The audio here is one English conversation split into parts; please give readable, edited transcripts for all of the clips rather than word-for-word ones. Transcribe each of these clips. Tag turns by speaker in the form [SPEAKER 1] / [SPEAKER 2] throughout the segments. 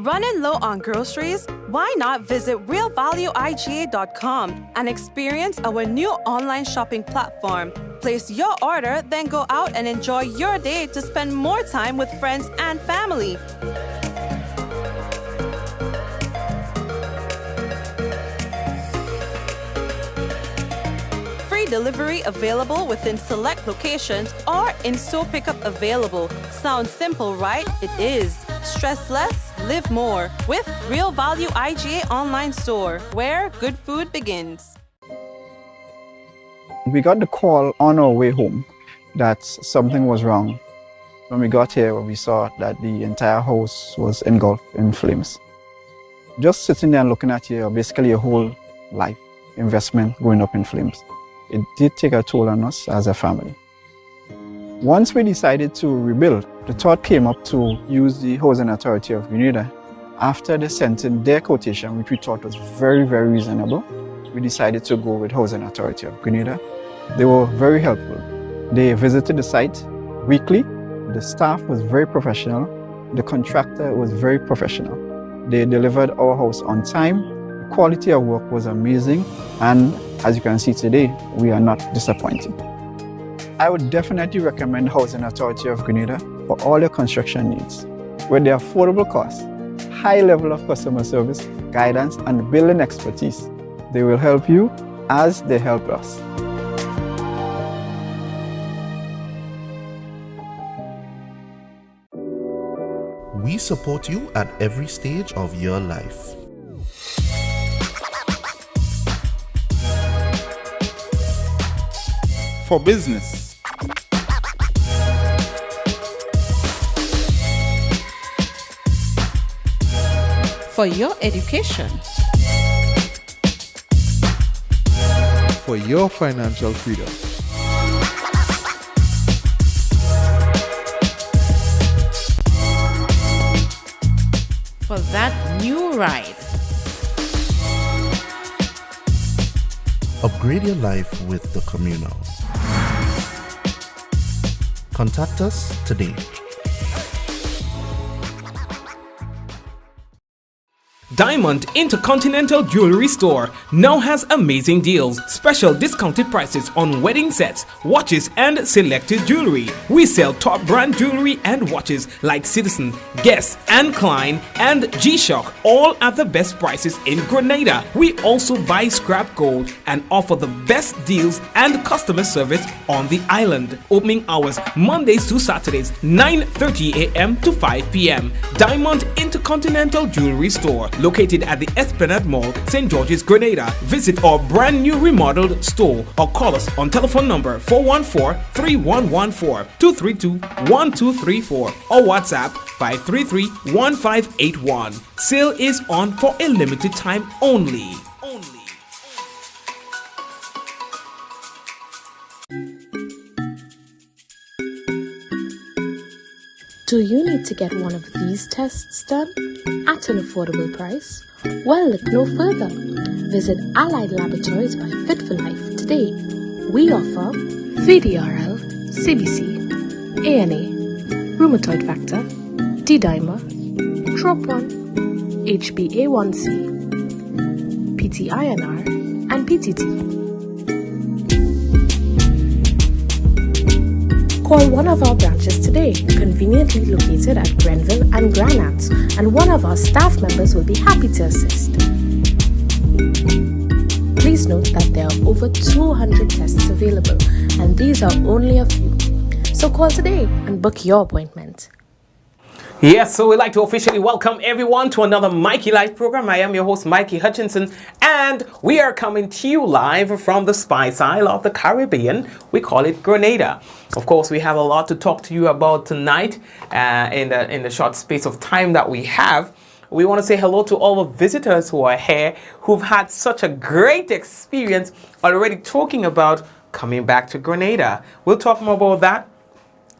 [SPEAKER 1] Running low on groceries? Why not visit realvalueiga.com and experience our new online shopping platform? Place your order, then go out and enjoy your day to spend more time with friends and family. Free delivery available within select locations or in-store pickup available. Sounds simple, right? It is. Stress less, live more with Real Value IGA online store, where good food begins.
[SPEAKER 2] We got the call on our way home that something was wrong. When we got here, we saw that the entire house was engulfed in flames. Just sitting there and looking at you, basically your whole life investment going up in flames. It did take a toll on us as a family. Once we decided to rebuild, the thought came up to use the Housing Authority of Grenada. After they sent in their quotation, which we thought was very, very reasonable, we decided to go with Housing Authority of Grenada. They were very helpful. They visited the site weekly. The staff was very professional. The contractor was very professional. They delivered our house on time. The quality of work was amazing. And as you can see today, we are not disappointed. I would definitely recommend Housing Authority of Grenada for all your construction needs. With their affordable costs, high level of customer service, guidance, and building expertise, they will help you as they help us.
[SPEAKER 3] We support you at every stage of your life.
[SPEAKER 4] For business,
[SPEAKER 5] for your education,
[SPEAKER 4] for your financial freedom,
[SPEAKER 5] for that new ride.
[SPEAKER 3] Upgrade your life with the communal. Contact us today.
[SPEAKER 6] Diamond Intercontinental Jewelry Store now has amazing deals, special discounted prices on wedding sets, watches and selected jewelry. We sell top brand jewelry and watches like Citizen, Guess and Klein and G-Shock, all at the best prices in Grenada. We also buy scrap gold and offer the best deals and customer service on the island. Opening hours Mondays to Saturdays 9:30 a.m. to 5 p.m. Diamond Intercontinental Jewelry Store, located at the Esplanade Mall, St. George's, Grenada. Visit our brand new remodeled store or call us on telephone number 414-3114-232-1234 or WhatsApp 533-1581. Sale is on for a limited time only.
[SPEAKER 7] Do you need to get one of these tests done at an affordable price? Well, look no further. Visit Allied Laboratories by Fit for Life today. We offer VDRL, CBC, ANA, rheumatoid factor, D-dimer, TROP1, HbA1c, PT-INR, and PTT. Call one of our branches today, conveniently located at Grenville and Granats, and one of our staff members will be happy to assist. Please note that there are over 200 tests available, and these are only a few. So call today and book your appointment.
[SPEAKER 6] Yes, so we'd like to officially welcome everyone to another Mikey Live program. I am your host, Mikey Hutchinson, and we are coming to you live from the Spice Isle of the Caribbean. We call it Grenada. Of course, we have a lot to talk to you about tonight in the short space of time that we have. We want to say hello to all the visitors who are here, who've had such a great experience already talking about coming back to Grenada. We'll talk more about that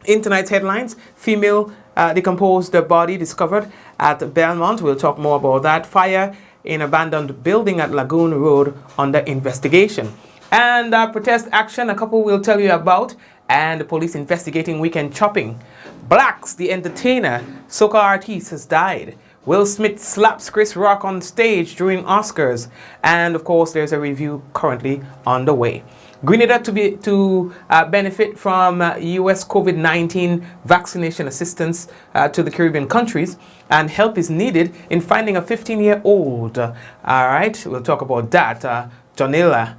[SPEAKER 6] in tonight's headlines. Female decomposed body discovered at Belmont. We'll talk more about that. Fire in abandoned building at Lagoon Road under investigation. And protest action, a couple we'll tell you about. And the police investigating weekend chopping. Blaxx, the entertainer, soca artist, has died. Will Smith slaps Chris Rock on stage during Oscars. And of course, there's a review currently underway. Grenada to benefit from U.S. COVID-19 vaccination assistance to the Caribbean countries, and help is needed in finding a 15-year-old. All right, we'll talk about that. Johnila.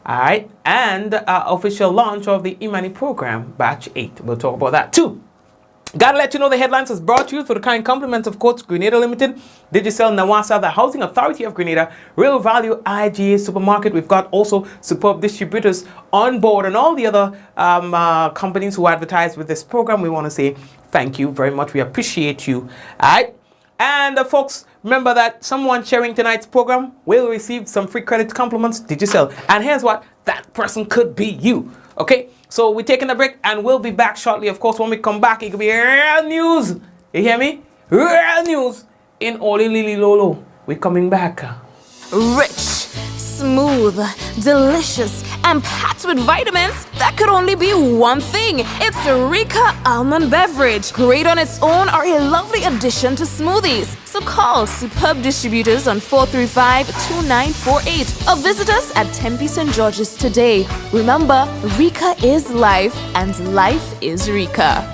[SPEAKER 6] All right, and official launch of the Imani program, batch 8. We'll talk about that too. Gotta let you know the headlines was brought to you for the kind compliments of course Grenada Limited, Digicel Nawasa, the Housing Authority of Grenada, Real Value IGA Supermarket. We've got also superb distributors on board, and all the other companies who advertise with this program. We want to say thank you very much. We appreciate you. All right. And folks, remember that someone sharing tonight's program will receive some free credit compliments, Digicel. And here's what that person could be you. Okay, so we're taking a break and we'll be back shortly. Of course, when we come back, it could be real news. You hear me? Real news in Oli Lili Lolo. We're coming back.
[SPEAKER 8] Rich, smooth, delicious, and packed with vitamins that could only be one thing. It's a Rika almond beverage. Great on its own or a lovely addition to smoothies. So call superb distributors on 435-2948 or visit us at Tempe St. George's today. Remember, Rika is life and life is Rika.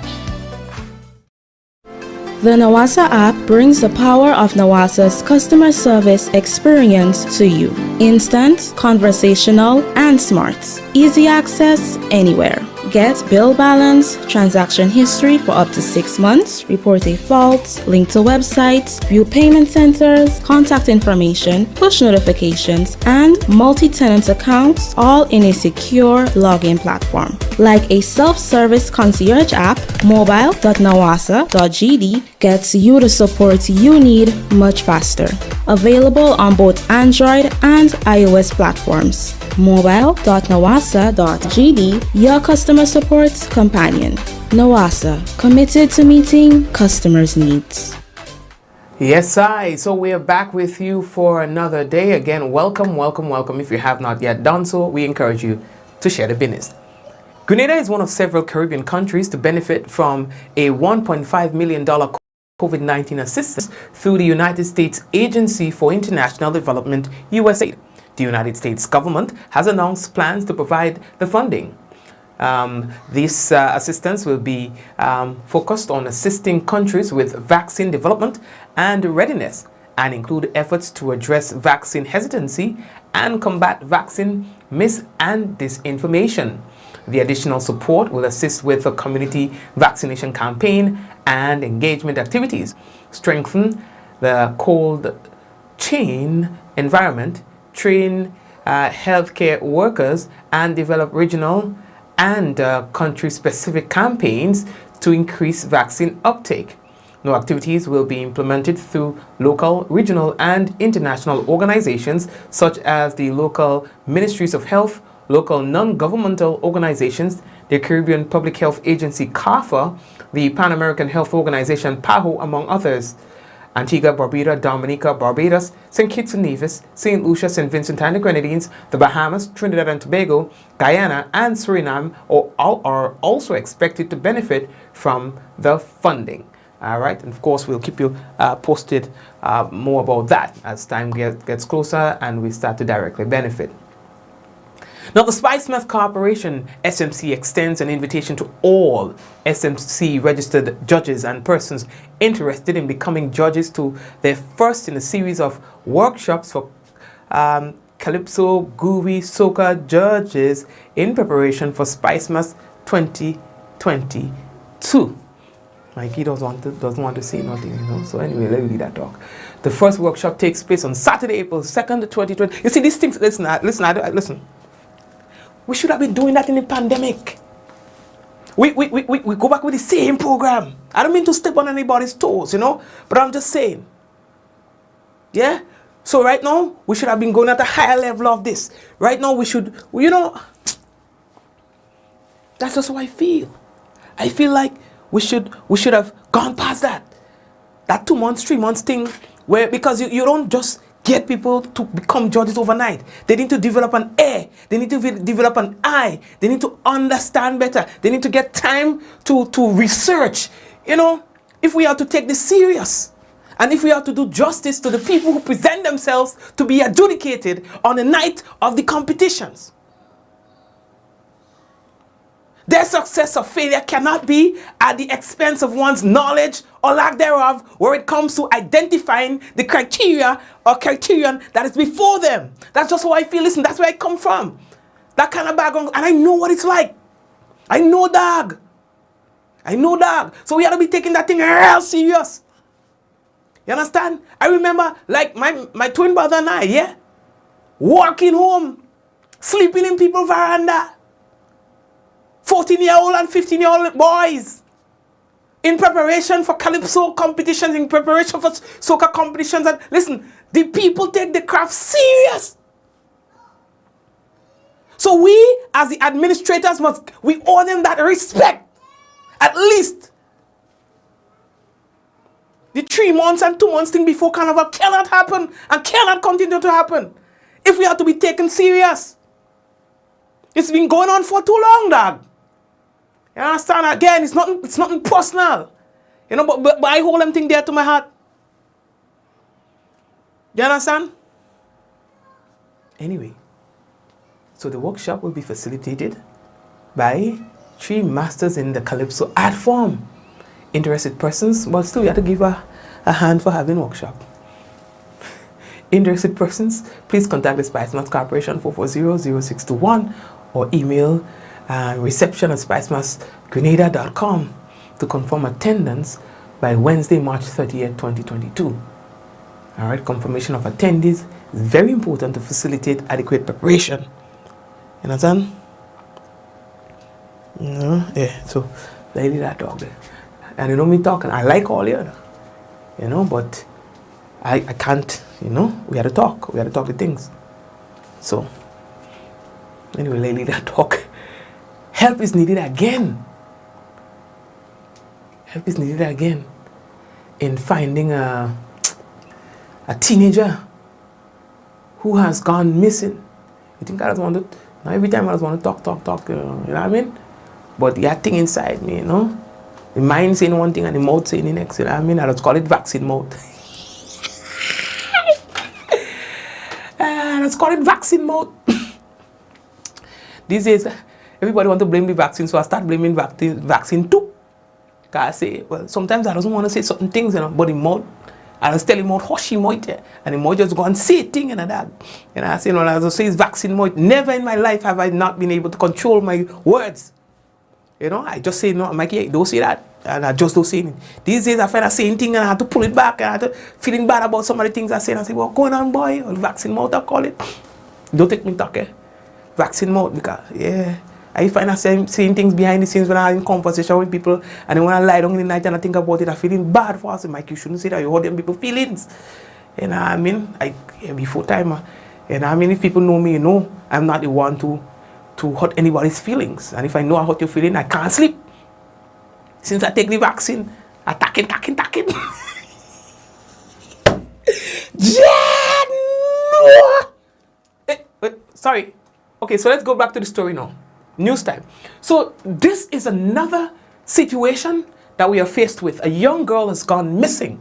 [SPEAKER 7] The Nawasa app brings the power of Nawasa's customer service experience to you. Instant, conversational, and smart. Easy access anywhere. Get bill balance, transaction history for up to 6 months, report a fault, link to websites, view payment centers, contact information, push notifications, and multi-tenant accounts, all in a secure login platform. Like a self-service concierge app, mobile.nawasa.gd gets you the support you need much faster. Available on both Android and iOS platforms. mobile.nawasa.gd, your customer support companion. Nawasa, committed to meeting customers' needs.
[SPEAKER 6] Yes, so we are back with you for another day. Again, welcome, welcome, welcome. If you have not yet done so, we encourage you to share the business. Grenada is one of several Caribbean countries to benefit from a $1.5 million COVID-19 assistance through the United States Agency for International Development, USAID. The United States government has announced plans to provide the funding. This assistance will be focused on assisting countries with vaccine development and readiness, and include efforts to address vaccine hesitancy and combat vaccine mis- and disinformation. The additional support will assist with the community vaccination campaign and engagement activities, strengthen the cold chain environment, train healthcare workers, and develop regional and country-specific campaigns to increase vaccine uptake. No activities will be implemented through local, regional, and international organizations such as the local ministries of health, local non-governmental organizations, the Caribbean Public Health Agency CARFA, the Pan American Health Organization PAHO, among others. Antigua, Barbuda, Dominica, Barbados, St. Kitts and Nevis, St. Lucia, St. Vincent and the Grenadines, the Bahamas, Trinidad and Tobago, Guyana, and Suriname are also expected to benefit from the funding. All right, and of course we'll keep you posted more about that as time gets closer and we start to directly benefit. Now, the Spice-Meth Corporation, SMC, extends an invitation to all SMC-registered judges and persons interested in becoming judges to their first in a series of workshops for Calypso, Groovy, Soca judges in preparation for Spice-Meth 2022. Mikey doesn't want to say nothing, you know. So anyway, let me leave that talk. The first workshop takes place on Saturday, April 2nd, 2020. You see, these things, listen. We should have been doing that in the pandemic. We go back with the same program. I don't mean to step on anybody's toes, you know, but I'm just saying. Yeah? So right now, we should have been going at a higher level of this. Right now, we should, you know, that's just how I feel. I feel like we should have gone past that. That 2 months, 3 months thing, where, because you don't just get people to become judges overnight. They need to develop an ear. They need to develop an eye. They need to understand better. They need to get time to research. You know, if we are to take this serious And if we are to do justice to the people who present themselves to be adjudicated on the night of the competitions, their success or failure cannot be at the expense of one's knowledge or lack thereof where it comes to identifying the criteria or criterion that is before them. That's just how I feel. Listen, that's where I come from. That kind of background. And I know what it's like. I know, dog. I know, dog. So we have to be taking that thing real serious. You understand? I remember, like, my twin brother and I, yeah? Walking home, sleeping in people's veranda. 14-year-old and 15-year-old boys in preparation for calypso competitions, in preparation for soca competitions. And listen, the people take the craft serious. So we, as the administrators, we owe them that respect. At least the 3 months and 2 months thing before Carnival cannot happen and cannot continue to happen if we are to be taken serious. It's been going on for too long, dog. You understand? Again, it's nothing personal. You know, but I hold them thing there to my heart. You understand? Anyway, so the workshop will be facilitated by 3 masters in the Calypso art form. Interested persons, but still we have to give a hand for having workshop. Interested persons, please contact the Spice Mass Corporation 440-0621 or email reception@spicemassgrenada.com to confirm attendance by Wednesday, March 30th, 2022. All right, confirmation of attendees is very important to facilitate adequate preparation. You understand? Yeah, so lady that dog there. And you know me talking, I like all you, you know, but I can't, you know, we had to talk the things. So, anyway, lady that talk. Help is needed again. Help is needed again in finding a teenager who has gone missing. You think I just want to, now every time I just want to talk, you know what I mean? But that thing inside me, you know, the mind saying one thing and the mouth saying the next, you know what I mean? I just call it vaccine mouth. Let's call it vaccine mouth. These days, everybody want to blame the vaccine, so I start blaming vaccine too. Cause I say, well, sometimes I don't want to say certain things, you know, but the mouth, I just tell him mouth, hush him mouth, yeah, and the mouth just go and say a thing and that. And I say, no, I just say it's vaccine mouth. Never in my life have I not been able to control my words. You know, I just say, no, Mikey, don't say that. And I just don't say it. These days I find I say anything and I have to pull it back and I have to feeling bad about some of the things I say. And I say, what's going on, boy? Or vaccine mouth, I call it. Don't take me talk, eh? Vaccine mouth, because, yeah. I find I saying things behind the scenes when I'm in conversation with people, and then when I lie down in the night and I think about it, I'm feeling bad for us. Mike, you shouldn't say that. You hurt them people's feelings. You know what I mean? Before time, you know what I mean? If people know me, you know, I'm not the one to hurt anybody's feelings. And if I know I hurt your feelings, I can't sleep. Since I take the vaccine, attacking. Sorry. Okay, so let's go back to the story now. News time. So this is another situation that we are faced with. A young girl has gone missing.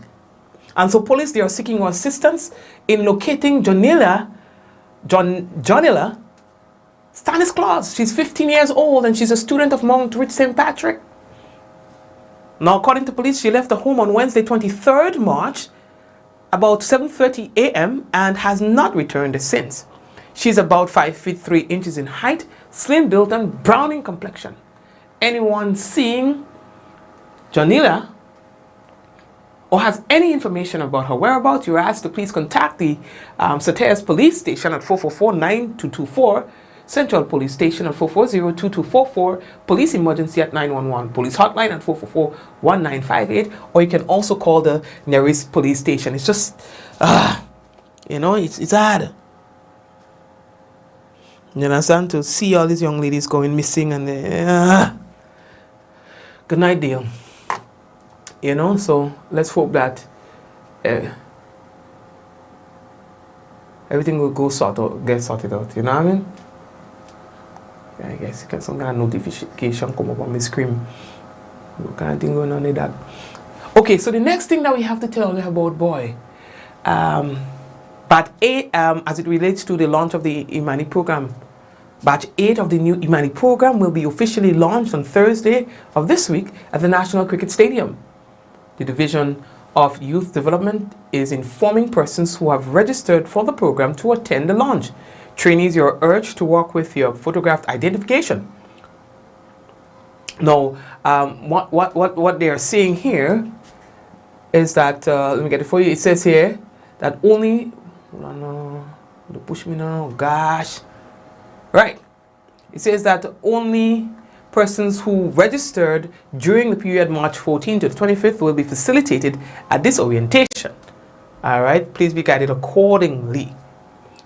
[SPEAKER 6] And so police, they are seeking our assistance in locating Johnila Stanisclaus. She's 15 years old and she's a student of Mount Rich St. Patrick. Now, according to police, she left the home on Wednesday, 23rd March, about 7:30 a.m. and has not returned since. She's about 5 feet 3 inches in height, slim built and brown in complexion. Anyone seeing Johnila or has any information about her whereabouts, you're asked to please contact the Sateas Police Station at 444-9224, Central Police Station at 440-2244, Police Emergency at 911, Police Hotline at 444-1958, or you can also call the nearest police station. It's just, you know, it's hard. You understand? To see all these young ladies going missing and good night, deal. You know, so let's hope that everything will get sorted out. You know what I mean? Yeah, I guess some kind of notification come up on my screen. What kind of thing going on with that? Okay, so the next thing that we have to tell you about, boy, Batch 8, as it relates to the launch of the Imani program, Batch 8 of the new Imani program will be officially launched on Thursday of this week at the National Cricket Stadium. The Division of Youth Development is informing persons who have registered for the program to attend the launch. Trainees, you are urged to work with your photographed identification. Now, what they are saying here is that, let me get it for you. It says here that only, no, don't push me now, gosh. Right. It says that only persons who registered during the period March 14 to the 25th will be facilitated at this orientation. All right. Please be guided accordingly.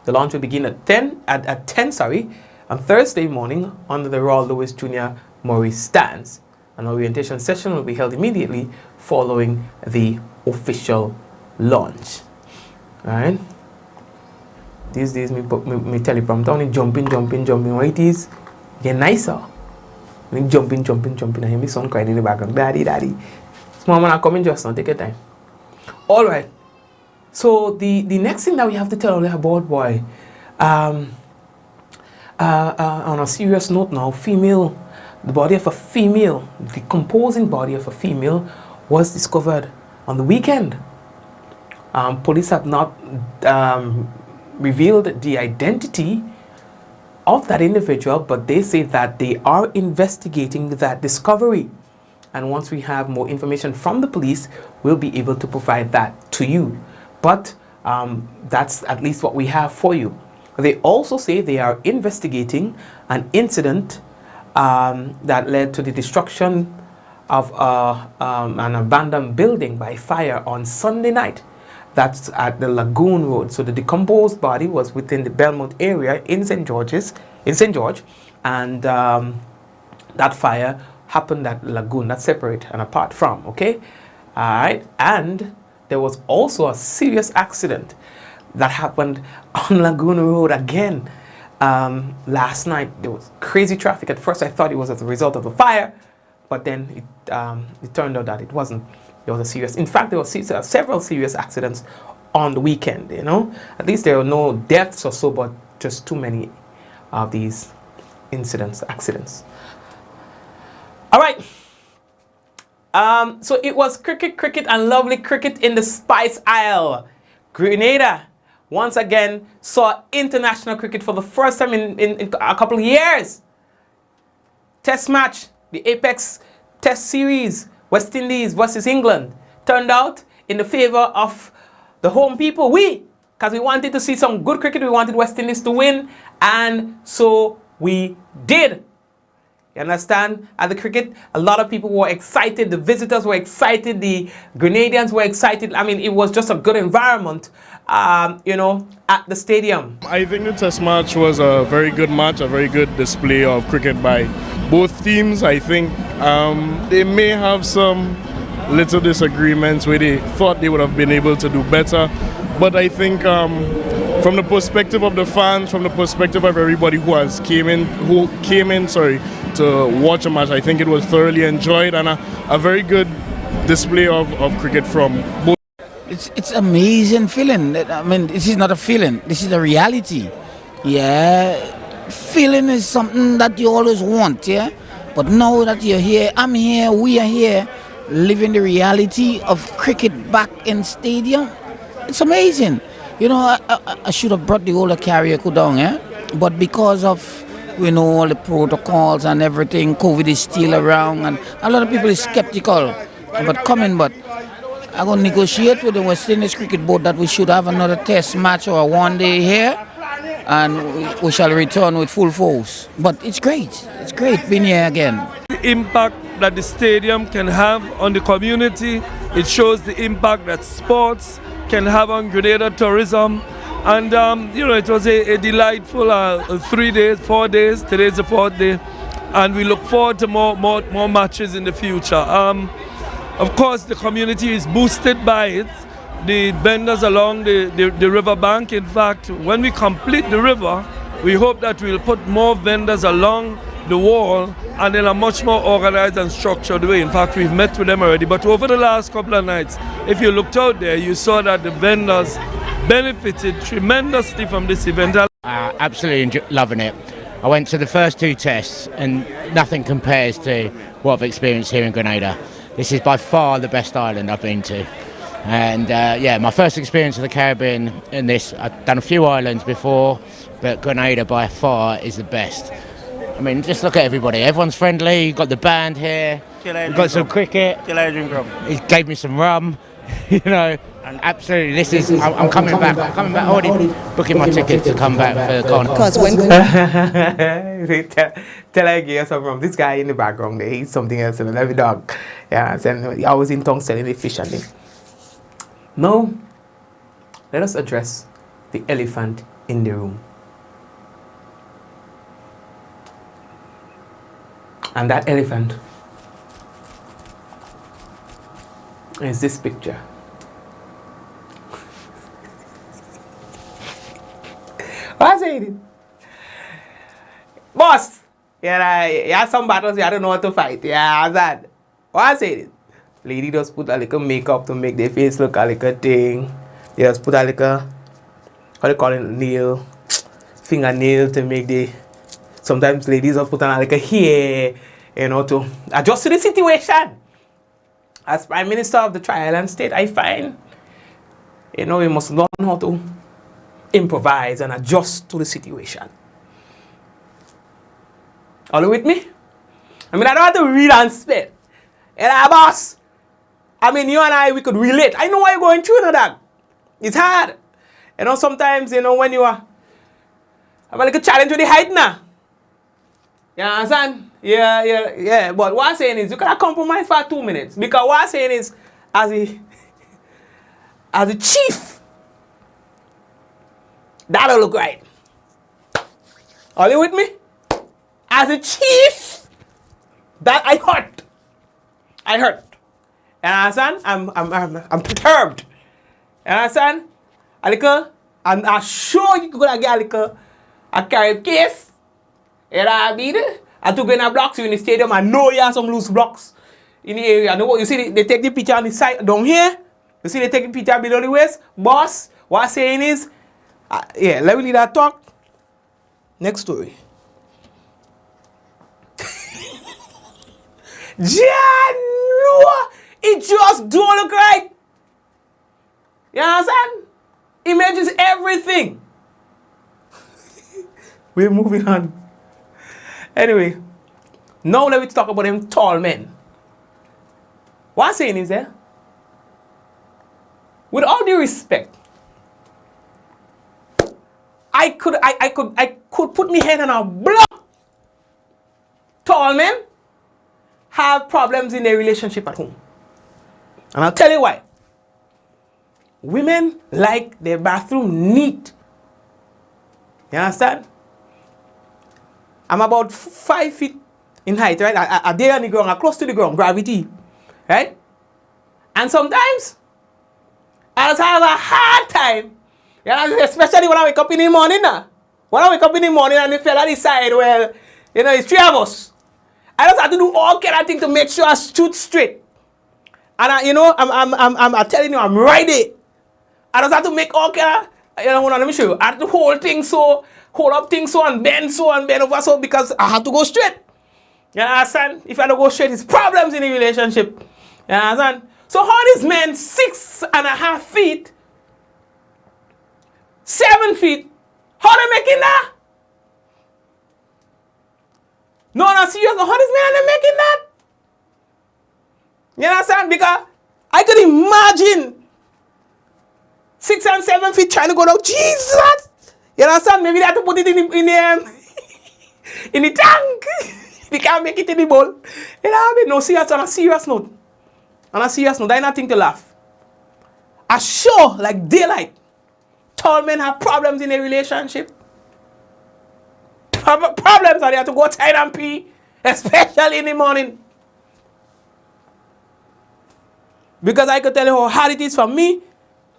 [SPEAKER 6] The launch will begin at 10 on Thursday morning under the Royal Louis Jr. Maurice stands. An orientation session will be held immediately following the official launch. All right. These days, me teleprompter only jumping. What it is, get nicer. Me jumping. I hear me son crying in the background. Daddy. Small man, I'm coming just now. Take your time. All right. So the next thing that we have to tell you about, boy, on a serious note now, the body of a female, the decomposing body of a female, was discovered on the weekend. Police have not revealed the identity of that individual, but they say that they are investigating that discovery. And once we have more information from the police, we'll be able to provide that to you. But that's at least what we have for you. They also say they are investigating an incident that led to the destruction of an abandoned building by fire on Sunday night. That's at the Lagoon Road. So the decomposed body was within the Belmont area in St. George, and that fire happened at Lagoon. That's separate and apart from, okay? All right, and there was also a serious accident that happened on Lagoon Road again last night. There was crazy traffic. At first I thought it was as a result of the fire, but then it turned out that it wasn't. There was a serious, in fact, there were several serious accidents on the weekend, you know. At least there were no deaths or so, but just too many of these accidents. All right. So it was cricket and lovely cricket in the Spice Isle. Grenada once again saw international cricket for the first time in a couple of years. Test match, the Apex Test Series, West Indies versus England, turned out in the favor of the home people. Because we wanted to see some good cricket, we wanted West Indies to win, and so we did. You understand? At the cricket, a lot of people were excited. The visitors were excited. The Grenadians were excited. I mean, it was just a good environment, you know, at the stadium.
[SPEAKER 9] I think the test match was a very good match, a very good display of cricket by both teams. I think they may have some little disagreements where they thought they would have been able to do better. But I think from the perspective of the fans, from the perspective of everybody who came in to watch a match, I think it was thoroughly enjoyed and a very good display of cricket from both.
[SPEAKER 10] It's amazing feeling. I mean, this is not a feeling. This is a reality. Yeah, feeling is something that you always want. Yeah, but now that you're here, I'm here, we are here, living the reality of cricket back in stadium. It's amazing. You know, I should have brought the older carrier down, yeah? But because of, you know, all the protocols and everything, COVID is still around, and a lot of people is skeptical about coming, but I'm going to negotiate with the West Indies Cricket Board that we should have another test match or a one-day here, and we shall return with full force. But it's great. It's great being here again.
[SPEAKER 11] The impact that the stadium can have on the community, it shows the impact that sports can have on Grenada tourism, and you know, it was a delightful 3 days, 4 days. Today's the 4th day, and we look forward to more matches in the future. Of course, the community is boosted by it. The vendors along the river bank. In fact, when we complete the river, we hope that we'll put more vendors along the wall, and in a much more organized and structured way. In fact, we've met with them already. But over the last couple of nights, if you looked out there, you saw that the vendors benefited tremendously from this event.
[SPEAKER 10] Absolutely loving it. I went to the first 2 tests and nothing compares to what I've experienced here in Grenada. This is by far the best island I've been to. And yeah, my first experience of the Caribbean in this, I've done a few islands before, but Grenada by far is the best. I mean, just look at everybody. Everyone's friendly. You've got the band here. We've got some cricket. He gave me some rum. You know, and absolutely, this is. I'm coming back. I'm coming back. Already booking my ticket to come back for the con.
[SPEAKER 6] Because when tell I give some rum. This guy in the background, there, he's something else. And every dog. Yeah, and I was in tongue selling the fish and thing. Now, let us address the elephant in the room. And that elephant is this picture. What's it? Boss, yeah, some battles you don't know how to fight. Yeah, that. What's it? Lady just put a little makeup to make their face look a little thing. They just put a little, how do you call it, nail, fingernail to make the. Sometimes ladies just put on a little hair, you know, to adjust to the situation. As Prime Minister of the Tri-Island State, I find, you know, we must learn how to improvise and adjust to the situation. Are you with me? I mean, I don't have to read and spell. And boss, I mean, you and I, we could relate. I know why you're going through that. It's hard. You know, sometimes, you know, when you are, have a little challenge with the height now. You understand? Yeah. But what I'm saying is, you cannot compromise for 2 minutes. Because what I'm saying is, as a chief, that'll look right. Are you with me? As a chief, that I hurt. You understand? I'm perturbed. You understand? I'm sure you're gonna get a carry case. You know what I mean? I took in a blocks in the stadium. I know you have some loose blocks in the area. I know what you see. They take the picture on the side down here. You see, they take the picture below the waist. Boss, what I'm saying is, yeah, let me leave that talk. Next story. Johnila, it just don't look right. You understand? Image is everything. We're moving on. Anyway, now let me talk about them tall men. What I'm saying is, with all due respect, I could put my head on a block. Tall men have problems in their relationship at home. And I'll tell you why. Women like their bathroom neat. You understand? I'm about 5 feet in height, right? I'm there on the ground, I'm close to the ground, gravity, right? And sometimes, I just have a hard time, you know, especially when I wake up in the morning now. When I wake up in the morning and the fella decide, well, you know, it's 3 of us. I just have to do all kind of things to make sure I shoot straight. And you know, I'm telling you, I'm right there. I just have to make all kind of, you know, hold on, let me show you. I have to hold things so, hold up things so, and bend over so, because I have to go straight. You understand? If I don't go straight, it's problems in the relationship. You understand? So how these men 6.5 feet, 7 feet, how they making that? No, serious. How these men are making that? You understand? Because I could imagine 6 and 7 feet trying to go down. Jesus! You understand? Maybe they have to put it in the tank. They can't make it in the bowl. You know what I mean? No, serious, on a serious note. On a serious note, there's nothing to laugh. I sure, like daylight, tall men have problems in their relationship. Problems are they have to go outside and pee, especially in the morning. Because I could tell you how hard it is for me.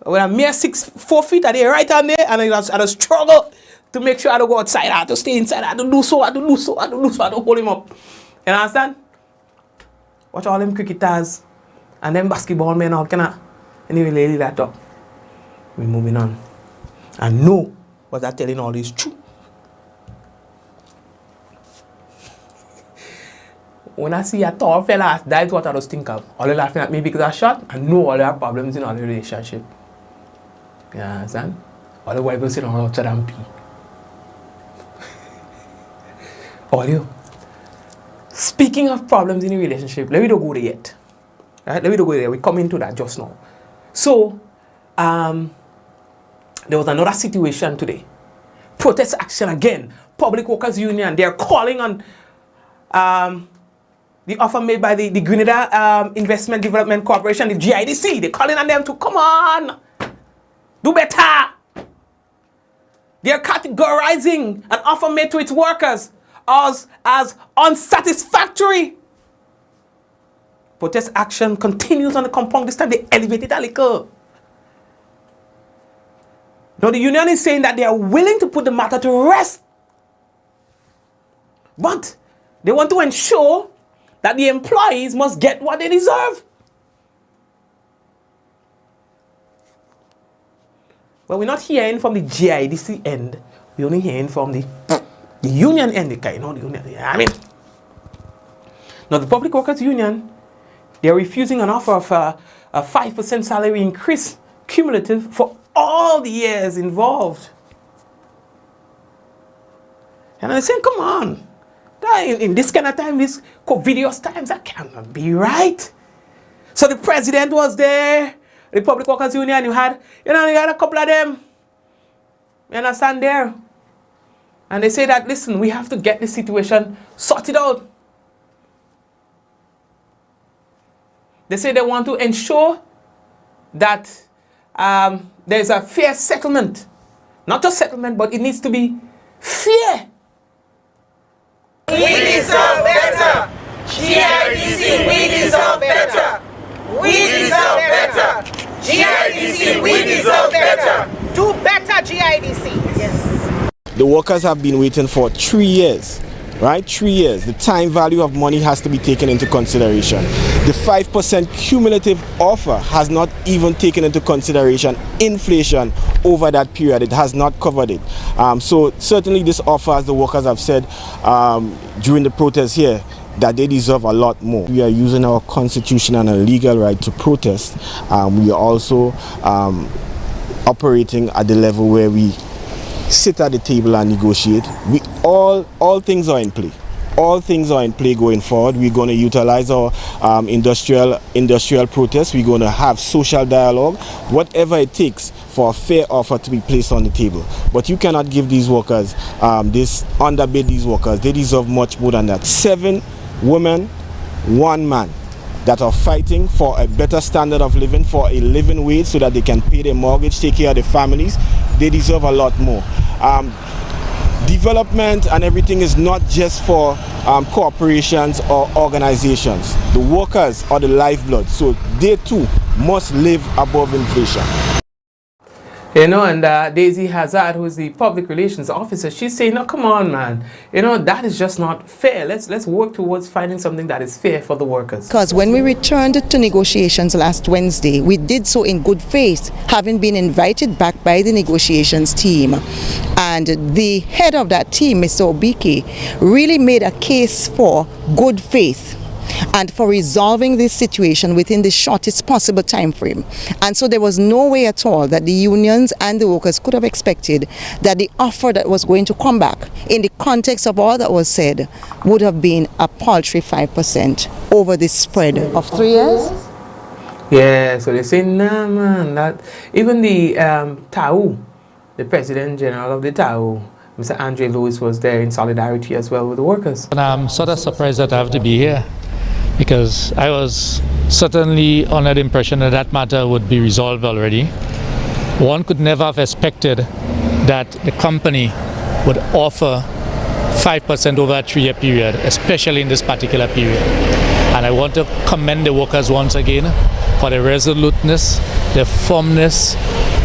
[SPEAKER 6] When I'm mere 4 feet, I did right on there, and I just struggle to make sure I don't go outside. I have to stay inside. I don't do so. I don't hold him up. You understand? Watch all them cricketers and them basketball men all kind of. Anyway, lady that up. We're moving on. I know what I'm telling all is true. When I see a tall fella, that's what I was thinking of. All they laughing at me because I shot. I know all their problems in all the relationship. You understand? All the wives sitting on outside and pee. All you. Speaking of problems in the relationship, let me don't go there yet. Right? Let me don't go there. We come into that just now. So, there was another situation today. Protest action again. Public Workers Union. They're calling on the offer made by the Grenada Investment Development Corporation, the GIDC. They're calling on them to come on. Do better. They're categorizing an offer made to its workers as unsatisfactory. Protest action continues on the compound. This time they elevated a little. Now the union is saying that they are willing to put the matter to rest. But they want to ensure that the employees must get what they deserve. Well, we're not hearing from the GIDC end. We're only hearing from the union end. The union. Yeah, I mean, now the Public Workers Union, they're refusing an offer of a 5% salary increase cumulative for all the years involved. And I'm saying, come on. In this kind of time, this COVIDious times, that cannot be right. So the president was there, the Public Workers Union, you had a couple of them. You understand there? And they say that, listen, we have to get this situation sorted out. They say they want to ensure that there's a fair settlement. Not just settlement, but it needs to be fair.
[SPEAKER 12] We deserve better. GIDC, we deserve better. We deserve better. GIDC, we deserve better. Do better, GIDC. Yes.
[SPEAKER 13] The workers have been waiting for 3 years, right? 3 years. The time value of money has to be taken into consideration. The 5% cumulative offer has not even taken into consideration inflation over that period. It has not covered it. So certainly this offer, as the workers have said during the protest here, that they deserve a lot more. We are using our constitution and our legal right to protest. We are also operating at the level where we sit at the table and negotiate. All things are in play. All things are in play going forward. We're going to utilize our industrial protest. We're going to have social dialogue, whatever it takes for a fair offer to be placed on the table. But you cannot give these workers underbid these workers. They deserve much more than that. 7 women, 1 man that are fighting for a better standard of living, for a living wage so that they can pay their mortgage, take care of their families. They deserve a lot more. Development and everything is not just for corporations or organizations. The workers are the lifeblood, so they too must live above inflation.
[SPEAKER 6] And Daisy Hazard, who is the public relations officer, she's saying, no, come on, man. That is just not fair. Let's work towards finding something that is fair for the workers.
[SPEAKER 14] Because when we returned to negotiations last Wednesday, we did so in good faith, having been invited back by the negotiations team. And the head of that team, Mr. Obiki, really made a case for good faith and for resolving this situation within the shortest possible time frame. And so there was no way at all that the unions and the workers could have expected that the offer that was going to come back in the context of all that was said would have been a paltry 5% over the spread of 3 years.
[SPEAKER 6] Yeah, so they say, nah, man, that even the TAU, the President General of the TAU, Mr. Andre Lewis, was there in solidarity as well with the workers.
[SPEAKER 15] And I'm sort of surprised that I have to be here, because I was certainly under the impression that that matter would be resolved already. One could never have expected that the company would offer 5% over a 3-year period, especially in this particular period. And I want to commend the workers once again for the resoluteness, the firmness,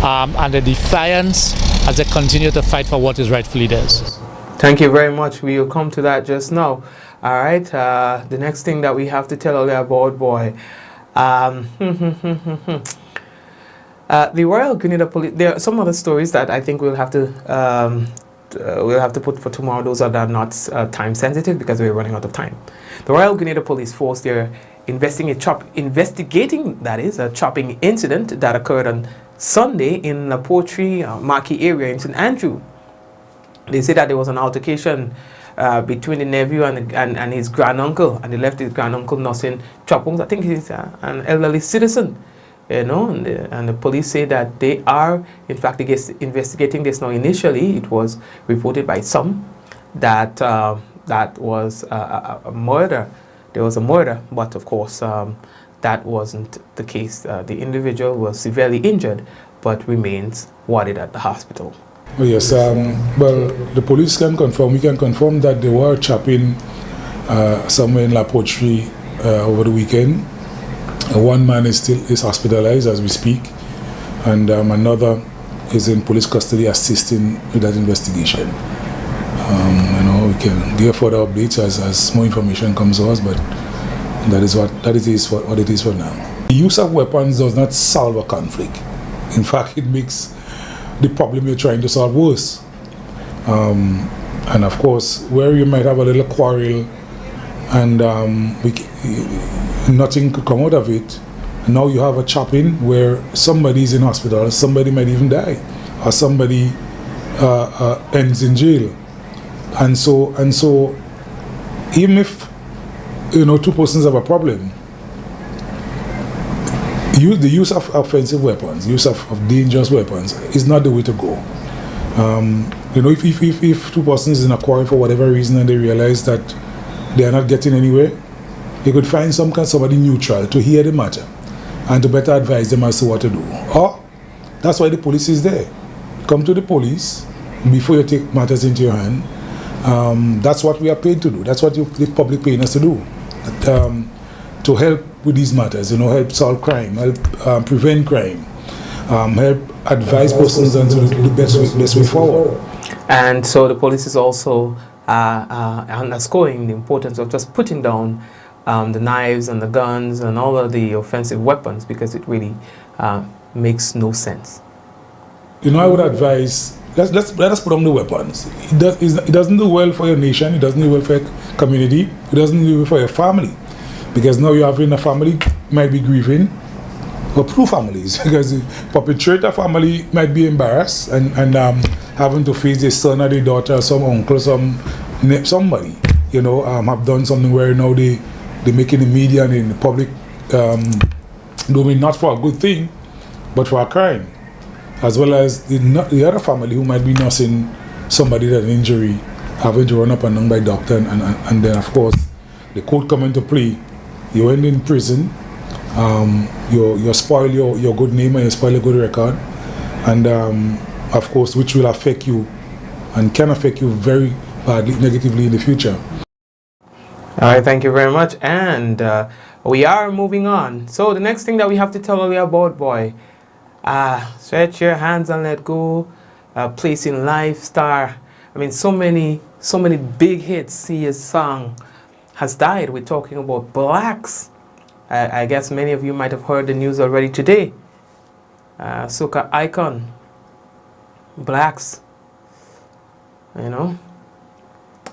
[SPEAKER 15] and the defiance as they continue to fight for what is rightfully theirs.
[SPEAKER 6] Thank you very much. We will come to that just now. All right. The next thing that we have to tell you about, boy. The Royal Grenada Police. There are some other stories that I think we'll have to put for tomorrow. Those are not time sensitive because we're running out of time. The Royal Grenada Police Force, they're investigating a chopping incident that occurred on Sunday in the Poetry Marquee area in St. Andrew. They say that there was an altercation between the nephew and his granduncle, and they left his granduncle nursing chop wounds. I think he's an elderly citizen, you know, and the police say that they are, in fact, investigating this now. Initially, it was reported by some that that was a murder. There was a murder, but of course, that wasn't the case. The individual was severely injured, but remains warded at the hospital.
[SPEAKER 16] Oh, yes, well, the police can confirm, we can confirm that they were chopping somewhere in La Poterie over the weekend. One man is hospitalized as we speak, and another is in police custody assisting with that investigation. You know, we can give further updates as more information comes to us, but that is what it is for now. The use of weapons does not solve a conflict. In fact, it makes the problem you're trying to solve worse. And of course, where you might have a little quarrel and nothing could come out of it, now you have a chopping where somebody's in hospital, somebody might even die, or somebody ends in jail. And so even if, you know, two persons have a problem, the use of offensive weapons, use of dangerous weapons is not the way to go. You know, if two persons in a quarrel for whatever reason and they realize that they are not getting anywhere, they could find somebody neutral to hear the matter and to better advise them as to what to do. Or that's why the police is there. Come to the police before you take matters into your hand. That's what we are paid to do. That's what the public paying us to do. To help with these matters, you know, help solve crime, help prevent crime, help advise persons on the best way forward.
[SPEAKER 6] And so the police is also underscoring the importance of just putting down the knives and the guns and all of the offensive weapons, because it really makes no sense.
[SPEAKER 16] You know, I would advise, let us put down the weapons. It doesn't do well for your nation, it doesn't do well for your community, it doesn't do well for your family. Because now you have in a family might be grieving, or two families, because the perpetrator family might be embarrassed and having to face their son or their daughter, some uncle, somebody, you know, have done something where now they make in the media and in the public doing not for a good thing, but for a crime. As well as the other family who might be nursing somebody that an injury, having to run up and down by doctor, and then of course the court come into play. You end in prison, you spoil your good name and you spoil your good record, and of course, which will affect you and can affect you very badly, negatively in the future.
[SPEAKER 6] All right, thank you very much, and we are moving on. So the next thing that we have to tell you about, boy, Stretch Your Hands and Let Go, Placing Life, Star. I mean, so many big hits. His song has died. We're talking about Blaxx. I guess many of you might have heard the news already today. Soca icon Blaxx, you know,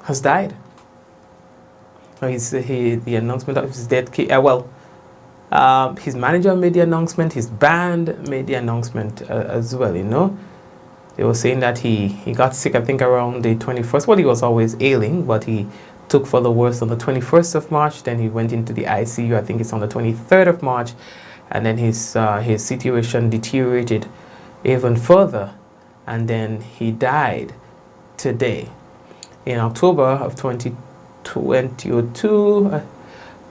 [SPEAKER 6] has died. The announcement of his death. His manager made the announcement. His band made the announcement as well. You know, they were saying that he got sick, I think, around the 21st. Well, he was always ailing, but he took for the worst on the 21st of March. Then he went into the ICU. I think it's on the 23rd of March, and then his situation deteriorated even further, and then he died today. In October of 2022,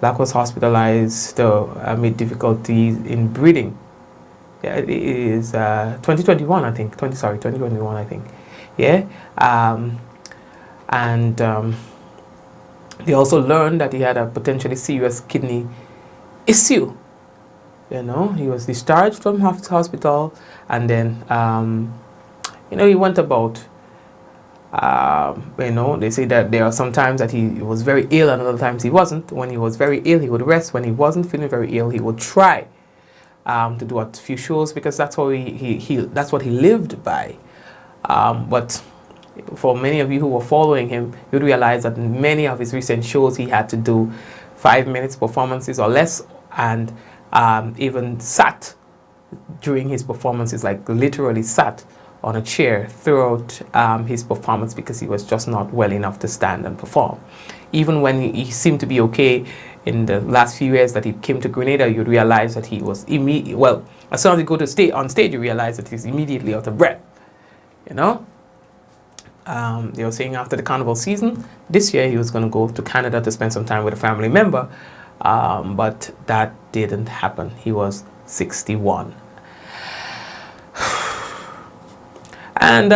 [SPEAKER 6] Blaxx was hospitalized amid difficulties in breathing. Yeah, it is 2021, I think. 2021, I think. Yeah, they also learned that he had a potentially serious kidney issue. You know, he was discharged from hospital, and then he went about. They say that there are some times that he was very ill and other times he wasn't. When he was very ill, he would rest. When he wasn't feeling very ill, he would try to do a few shows because that's what that's what he lived by. But for many of you who were following him, you'd realize that in many of his recent shows he had to do 5 minutes performances or less, and even sat during his performances, like literally sat on a chair throughout his performance because he was just not well enough to stand and perform. Even when he seemed to be okay in the last few years that he came to Grenada, you'd realize that he was as soon as you go to on stage, you realize that he's immediately out of breath. They were saying after the carnival season, this year he was going to go to Canada to spend some time with a family member, but that didn't happen. He was 61. And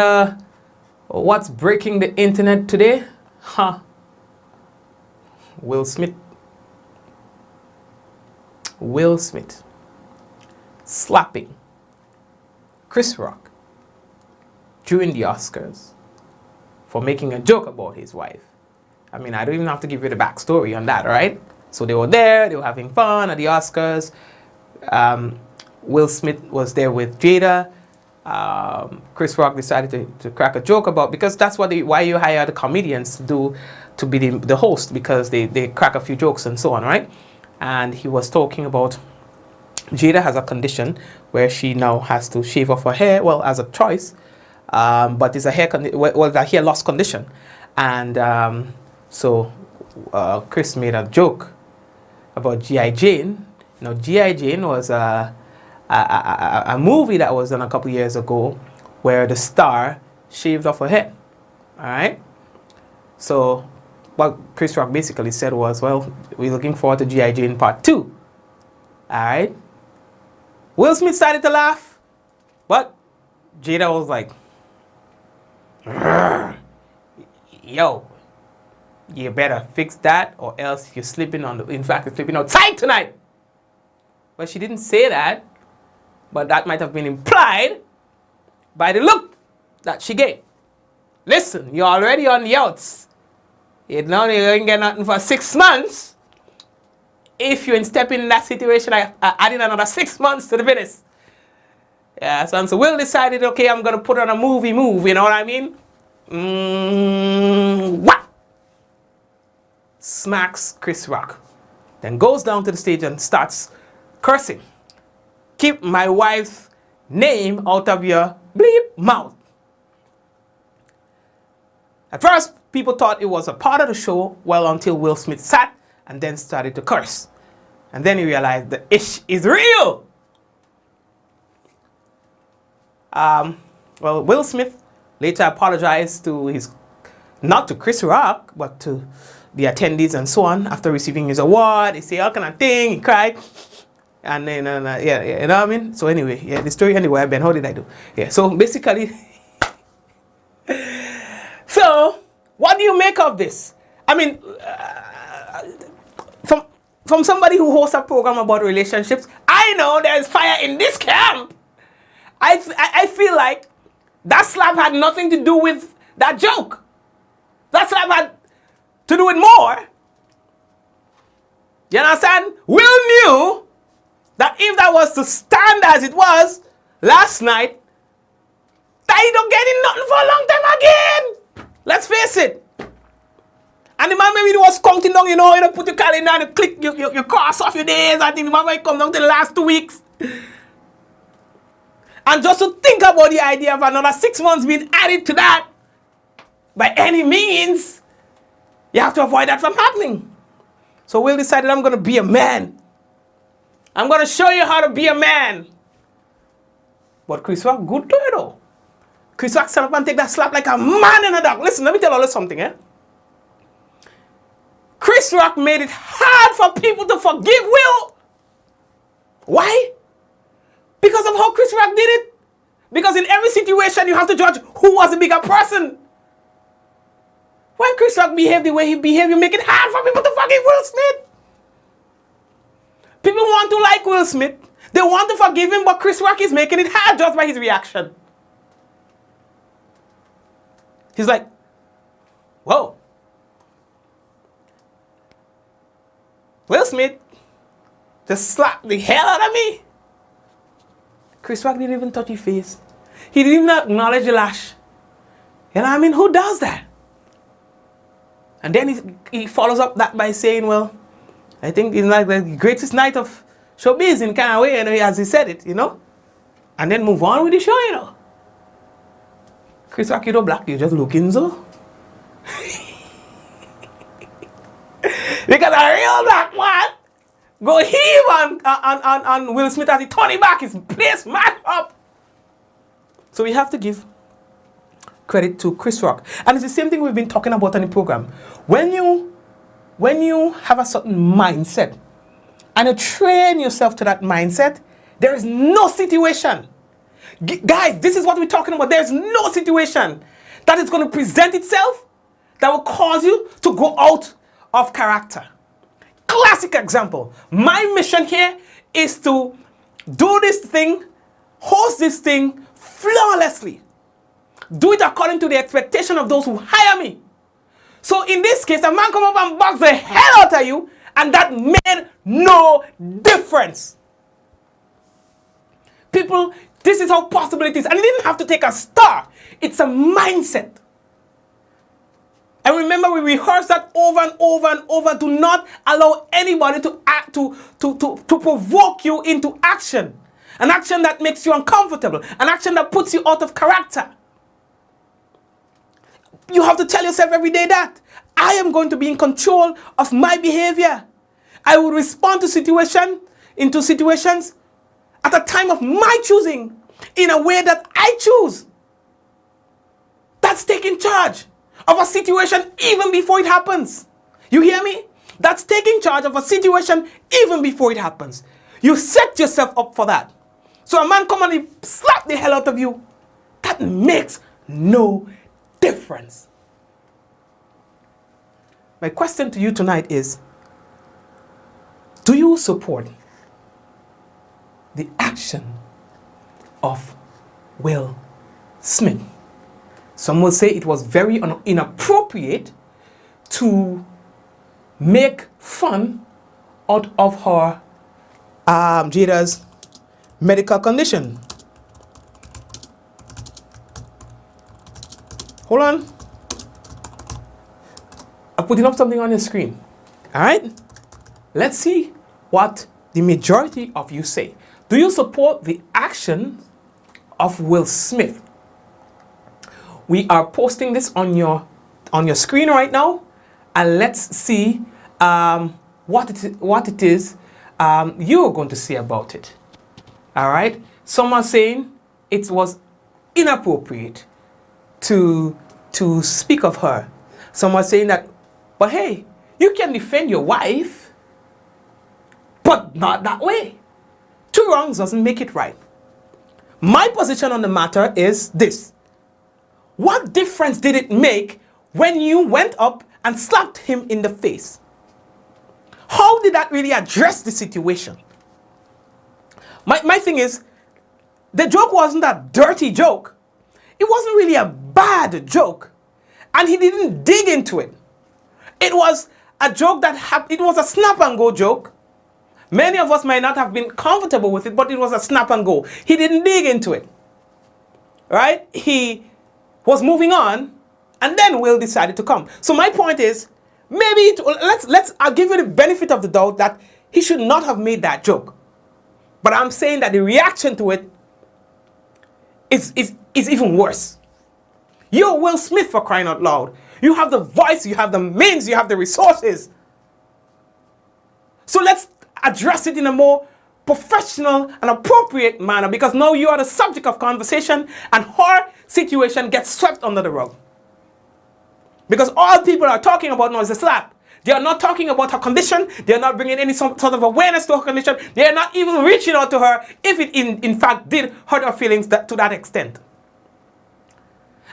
[SPEAKER 6] what's breaking the internet today? Will Smith slapping Chris Rock during the Oscars for making a joke about his wife. I mean, I don't even have to give you the backstory on that, right? So they were there, they were having fun at the Oscars. Will Smith was there with Jada. Chris Rock decided to crack a joke about, because that's why you hire the comedians to be the host, because they crack a few jokes and so on, right? And he was talking about Jada has a condition where she now has to shave off her hair, well, as a choice, but it's a hair loss condition. And so Chris made a joke about G.I. Jane. G.I. Jane was a movie that was done a couple years ago where the star shaved off her head. All right? So what Chris Rock basically said was, well, we're looking forward to G.I. Jane Part 2. All right? Will Smith started to laugh, but Jada was like, yo, you better fix that or else you're sleeping you're sleeping outside tonight. But she didn't say that, but that might have been implied by the look that she gave. Listen, you're already on the outs. You ain't get nothing for 6 months. If you step in that situation, I added another 6 months to the business. Yeah, so Will decided, okay, I'm going to put on a movie move, you know what I mean? What? Smacks Chris Rock. Then goes down to the stage and starts cursing. Keep my wife's name out of your bleep mouth. At first, people thought it was a part of the show, well, until Will Smith sat and then started to curse. And then he realized the ish is real. Well, Will Smith later apologized to not to Chris Rock, but to the attendees and so on after receiving his award. He said, how can I think? He cried. And then, yeah, you know what I mean? So anyway, yeah, the story anyway, Ben, how did I do? Yeah, so basically, so what do you make of this? I mean, from somebody who hosts a program about relationships, I know there's fire in this camp. I feel like that slap had nothing to do with that joke. That slap had to do with more. You understand? Will knew that if that was to stand as it was last night, that he don't get in nothing for a long time again. Let's face it. And the man maybe he was counting down, you put your calendar and you click, you cross off your days. I think the man might come down to the last 2 weeks. And just to think about the idea of another 6 months being added to that, by any means, you have to avoid that from happening. So Will decided, I'm going to be a man. I'm going to show you how to be a man. But Chris Rock, good to it though. Chris Rock stand up and take that slap like a man in a dog. Listen, let me tell you something, eh? Chris Rock made it hard for people to forgive Will. Why? Because of how Chris Rock did it. Because in every situation, you have to judge who was the bigger person. When Chris Rock behaved the way he behaved, you make it hard for people to forgive Will Smith. People want to like Will Smith. They want to forgive him, but Chris Rock is making it hard just by his reaction. He's like, whoa. Will Smith just slapped the hell out of me. Chris Rock didn't even touch his face. He didn't even acknowledge the lash. You know what I mean? Who does that? And then he follows up that by saying, well, I think it's like the greatest night of showbiz in kind of way, and as he said it, you know? And then move on with the show, you know? Chris Rock, you don't black, you just looking so. Because a real black man go heave on Will Smith as he turn him back, his place match up. So we have to give credit to Chris Rock. And it's the same thing we've been talking about on the program. When you have a certain mindset and you train yourself to that mindset, there is no situation. Guys, this is what we're talking about. There's no situation that is going to present itself that will cause you to go out of character. Classic example. My mission here is to do this thing, host this thing flawlessly. Do it according to the expectation of those who hire me. So in this case, a man come up and box the hell out of you, and that made no difference. People, this is how possible it is. And it didn't have to take a star. It's a mindset. And remember, we rehearse that over and over and over. Do not allow anybody to provoke you into action. An action that makes you uncomfortable. An action that puts you out of character. You have to tell yourself every day that I am going to be in control of my behavior. I will respond to situations at a time of my choosing, in a way that I choose. That's taking charge of a situation even before it happens. You hear me? That's taking charge of a situation even before it happens. You set yourself up for that. So a man come and he slap the hell out of you. That makes no difference. My question to you tonight is, do you support the action of Will Smith? Some will say it was very inappropriate to make fun out of her Jada's medical condition. Hold on. I'm putting up something on your screen. All right? Let's see what the majority of you say. Do you support the action of Will Smith? We are posting this on your screen right now, and let's see what it is you're going to say about it. All right? Some are saying it was inappropriate to speak of her. Some are saying that, but hey, you can defend your wife, but not that way. Two wrongs doesn't make it right. My position on the matter is this. What difference did it make when you went up and slapped him in the face? How did that really address the situation? My thing is, the joke wasn't a dirty joke. It wasn't really a bad joke. And he didn't dig into it. It was a joke that it was a snap and go joke. Many of us might not have been comfortable with it, but it was a snap and go. He didn't dig into it. Right? He was moving on, and then Will decided to come. So my point is, maybe I'll give you the benefit of the doubt that he should not have made that joke. But I'm saying that the reaction to it is even worse. You're Will Smith, for crying out loud. You have the voice, you have the means, you have the resources. So let's address it in a more professional and appropriate manner, because now you are the subject of conversation and her situation gets swept under the rug. Because all people are talking about now is a slap. They are not talking about her condition. They are not bringing any sort of awareness to her condition. They are not even reaching out to her if it in fact did hurt her feelings to that extent.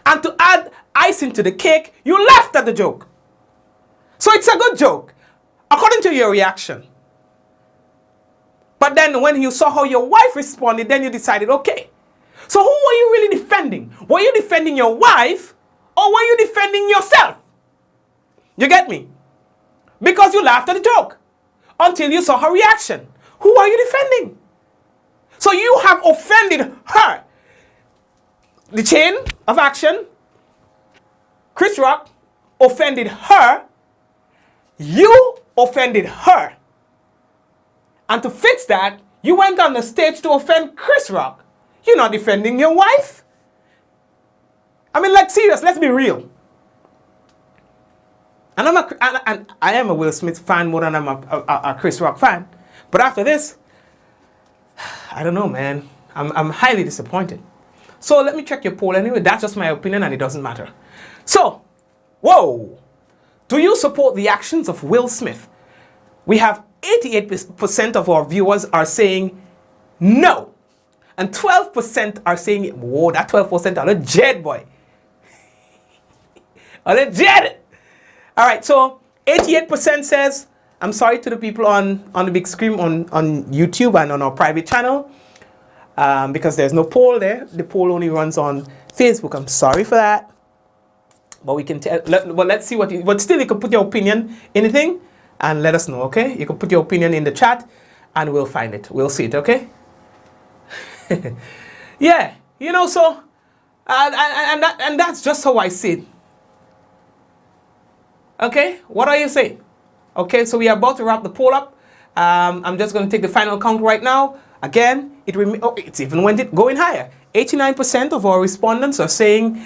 [SPEAKER 6] And to add icing to the cake, you laughed at the joke. So it's a good joke, according to your reaction. But then when you saw how your wife responded, then you decided, okay. So who were you really defending? Were you defending your wife, Or were you defending yourself? You get me? Because you laughed at the joke until you saw her reaction. Who are you defending? So you have offended her. The chain of action, Chris Rock offended her. You offended her. And to fix that, you went on the stage to offend Chris Rock. You're not defending your wife. I mean, like, serious, let's be real. And I am a Will Smith fan more than I'm a Chris Rock fan. But after this, I don't know, man. I'm highly disappointed. So let me check your poll anyway. That's just my opinion and it doesn't matter. So, whoa. Do you support the actions of Will Smith? We have 88% of our viewers are saying no. And 12% are saying, whoa, that 12% are legit, boy. Are legit. All right, so 88% says, I'm sorry to the people on the big screen on YouTube and on our private channel, because there's no poll there. The poll only runs on Facebook. I'm sorry for that. But we can tell, well, let's see what but still you can put your opinion, anything, and let us know, okay? You can put your opinion in the chat and we'll find it. We'll see it, okay? Yeah, you know, so, and that's just how I see it. Okay, what are you saying? Okay, so we are about to wrap the poll up. I'm just going to take the final count right now. Again, it's even going higher. 89% of our respondents are saying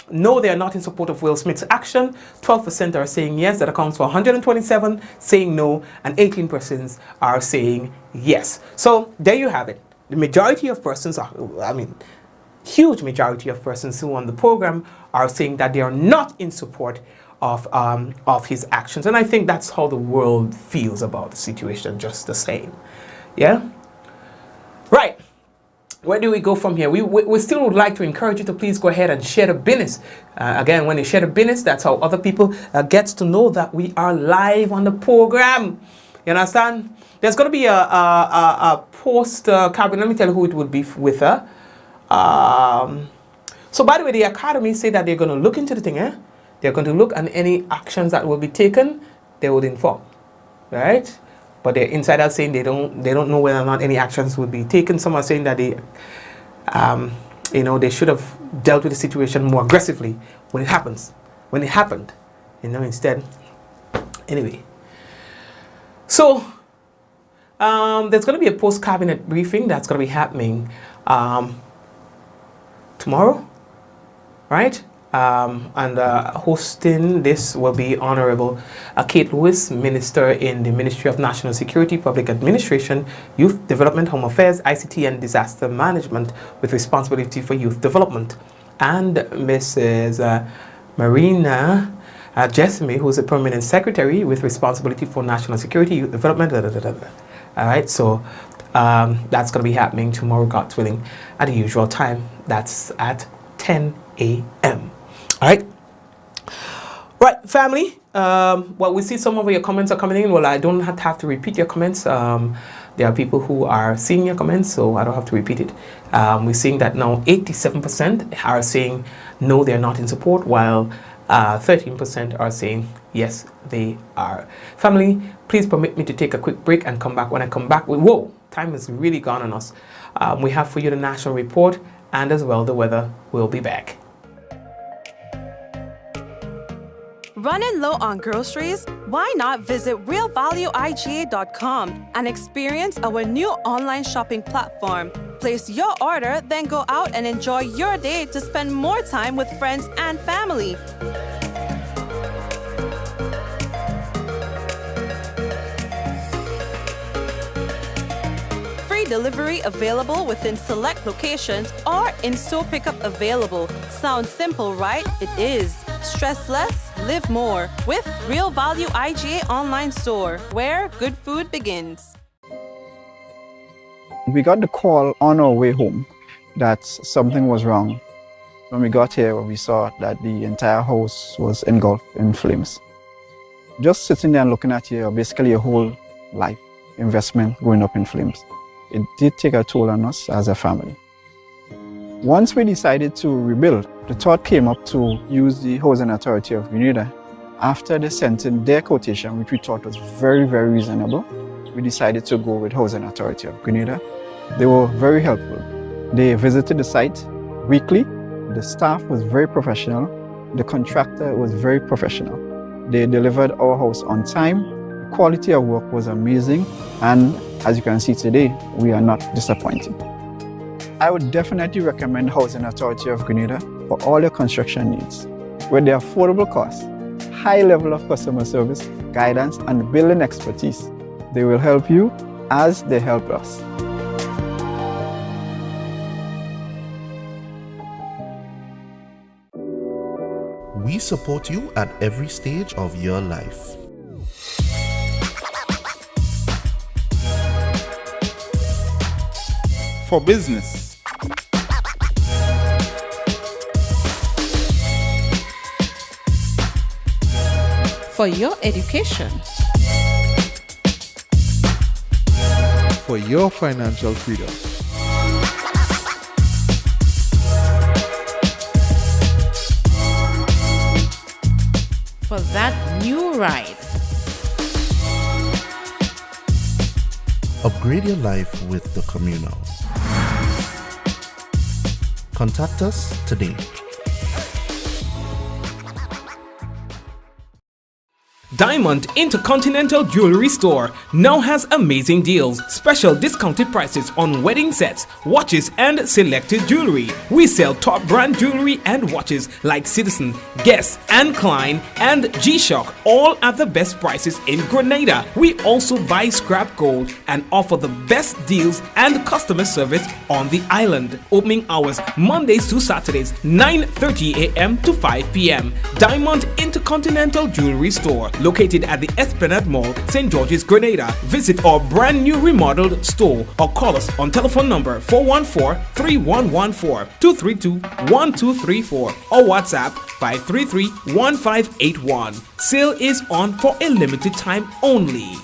[SPEAKER 6] no, they are not in support of Will Smith's action. 12% are saying yes. That accounts for 127 saying no, and 18% are saying yes. So there you have it. The majority of persons are, I mean, huge majority of persons who on the program are saying that they are not in support of his actions. And I think that's how the world feels about the situation, just the same. Yeah? Right. Where do we go from here? We still would like to encourage you to please go ahead and share the business. Again, when you share the business, that's how other people get to know that we are live on the program. You understand? There's going to be a post cabinet. Let me tell you who it would be with her. So by the way, the Academy say that they're going to look into the thing, eh? They're going to look and any actions that will be taken, they would inform, right? But the insiders saying they don't know whether or not any actions will be taken. Some are saying that they, you know, they should have dealt with the situation more aggressively when it happened, you know, instead. Anyway, so there's going to be a post-cabinet briefing that's going to be happening tomorrow, right? And hosting this will be Honorable Kate Lewis, Minister in the Ministry of National Security, Public Administration, Youth Development, Home Affairs, ICT and Disaster Management with responsibility for youth development. And Mrs. Marina Jessamy, who is a Permanent Secretary with responsibility for national security, youth development, All right, so that's going to be happening tomorrow, God willing, at the usual time. That's at 10 a.m. All right. Right, family. Well, we see some of your comments are coming in. Well, I don't have to repeat your comments. There are people who are seeing your comments, so I don't have to repeat it. We're seeing that now 87% are saying no, they're not in support, while 13% are saying yes, they are. Family, please permit me to take a quick break and come back. When I come back, whoa, time has really gone on us. We have for you the national report and as well the weather. Will be back.
[SPEAKER 1] Running low on groceries? Why not visit realvalueiga.com and experience our new online shopping platform. Place your order, then go out and enjoy your day to spend more time with friends and family. Free delivery available within select locations or in-store pickup available. Sounds simple, right? It is. Stress less, live more with Real Value IGA online store, where good food begins.
[SPEAKER 2] We got the call on our way home that something was wrong. When we got here, we saw that the entire house was engulfed in flames. Just sitting there and looking at you, basically your whole life investment going up in flames. It did take a toll on us as a family. Once we decided to rebuild, the thought came up to use the Housing Authority of Grenada. After they sent in their quotation, which we thought was very, very reasonable, we decided to go with Housing Authority of Grenada. They were very helpful. They visited the site weekly. The staff was very professional. The contractor was very professional. They delivered our house on time. The quality of work was amazing. And as you can see today, we are not disappointed. I would definitely recommend Housing Authority of Grenada for all your construction needs. With their affordable costs, high level of customer service, guidance, and building expertise, they will help you as they help us.
[SPEAKER 3] We support you at every stage of your life.
[SPEAKER 4] For business.
[SPEAKER 5] For your education.
[SPEAKER 4] For your financial freedom.
[SPEAKER 5] For that new ride.
[SPEAKER 3] Upgrade your life with the Communal. Contact us today.
[SPEAKER 6] Diamond Intercontinental Jewelry Store now has amazing deals, special discounted prices on wedding sets, watches and selected jewelry. We sell top brand jewelry and watches like Citizen, Guess and Klein and G-Shock, all at the best prices in Grenada. We also buy scrap gold and offer the best deals and customer service on the island. Opening hours Mondays to Saturdays 9:30 a.m. to 5 p.m. Diamond Intercontinental Jewelry Store, located at the Esplanade Mall, St. George's, Grenada. Visit our brand new remodeled store or call us on telephone number 414-3114, 232-1234 or WhatsApp 533-1581. Sale is on for a limited time only.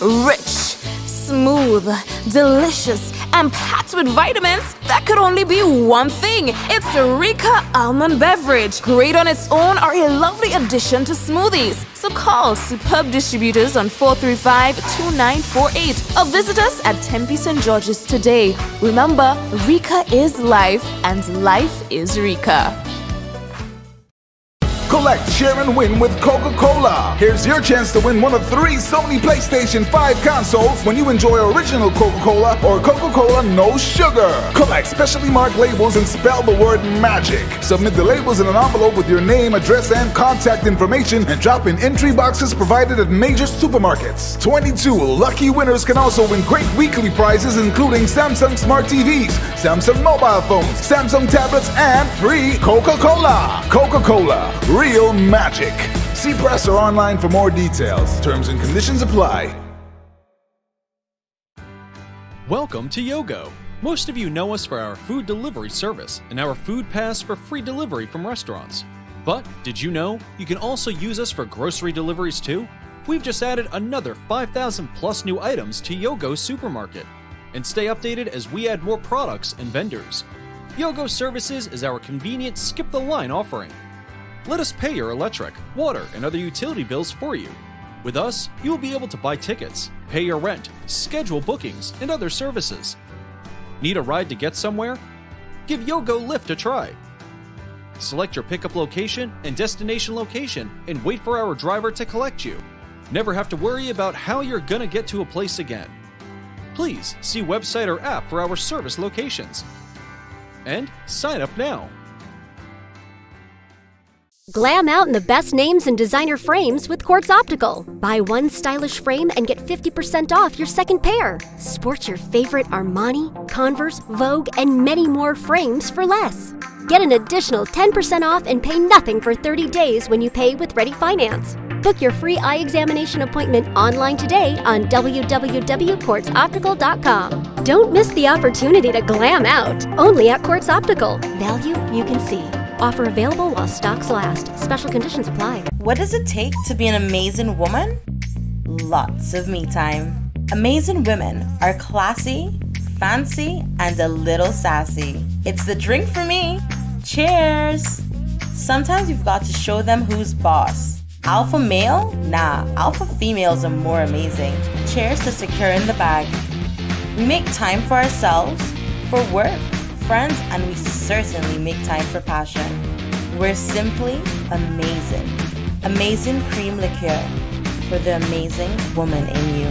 [SPEAKER 8] Rich, smooth, delicious, and packed with vitamins that could only be one thing. It's Rika Almond Beverage. Great on its own or a lovely addition to smoothies. So call superb distributors on 435-2948 or visit us at Tempe St. George's today. Remember, Rika is life and life is Rika.
[SPEAKER 17] Collect, share, and win with Coca-Cola. Here's your chance to win one of 3 Sony PlayStation 5 consoles when you enjoy original Coca-Cola or Coca-Cola No Sugar. Collect specially marked labels and spell the word MAGIC. Submit the labels in an envelope with your name, address, and contact information and drop in entry boxes provided at major supermarkets. 22 lucky winners can also win great weekly prizes including Samsung Smart TVs, Samsung mobile phones, Samsung tablets, and free Coca-Cola. Coca-Cola. Real magic. See press or online for more details. Terms and conditions apply.
[SPEAKER 18] Welcome to Yogo. Most of you know us for our food delivery service and our food pass for free delivery from restaurants. But did you know you can also use us for grocery deliveries too? We've just added another 5,000 plus new items to Yogo's supermarket. And stay updated as we add more products and vendors. Yogo Services is our convenient skip the line offering. Let us pay your electric, water, and other utility bills for you. With us, you will be able to buy tickets, pay your rent, schedule bookings, and other services. Need a ride to get somewhere? Give Yogo Lyft a try. Select your pickup location and destination location and wait for our driver to collect you. Never have to worry about how you're gonna get to a place again. Please see website or app for our service locations. And sign up now.
[SPEAKER 19] Glam out in the best names and designer frames with Quartz Optical. Buy one stylish frame and get 50% off your second pair. Sport your favorite Armani, Converse, Vogue, and many more frames for less. Get an additional 10% off and pay nothing for 30 days when you pay with Ready Finance. Book your free eye examination appointment online today on www.quartzoptical.com. Don't miss the opportunity to glam out. Only at Quartz Optical. Value you can see. Offer available while stocks last. Special conditions apply.
[SPEAKER 20] What does it take to be an amazing woman? Lots of me time. Amazing women are classy, fancy, and a little sassy. It's the drink for me. Cheers! Sometimes you've got to show them who's boss. Alpha male? Nah, alpha females are more amazing. Cheers to securing the bag. We make time for ourselves, for work, friends, and we certainly make time for passion. We're simply amazing. Amazing cream liqueur for the amazing woman in you.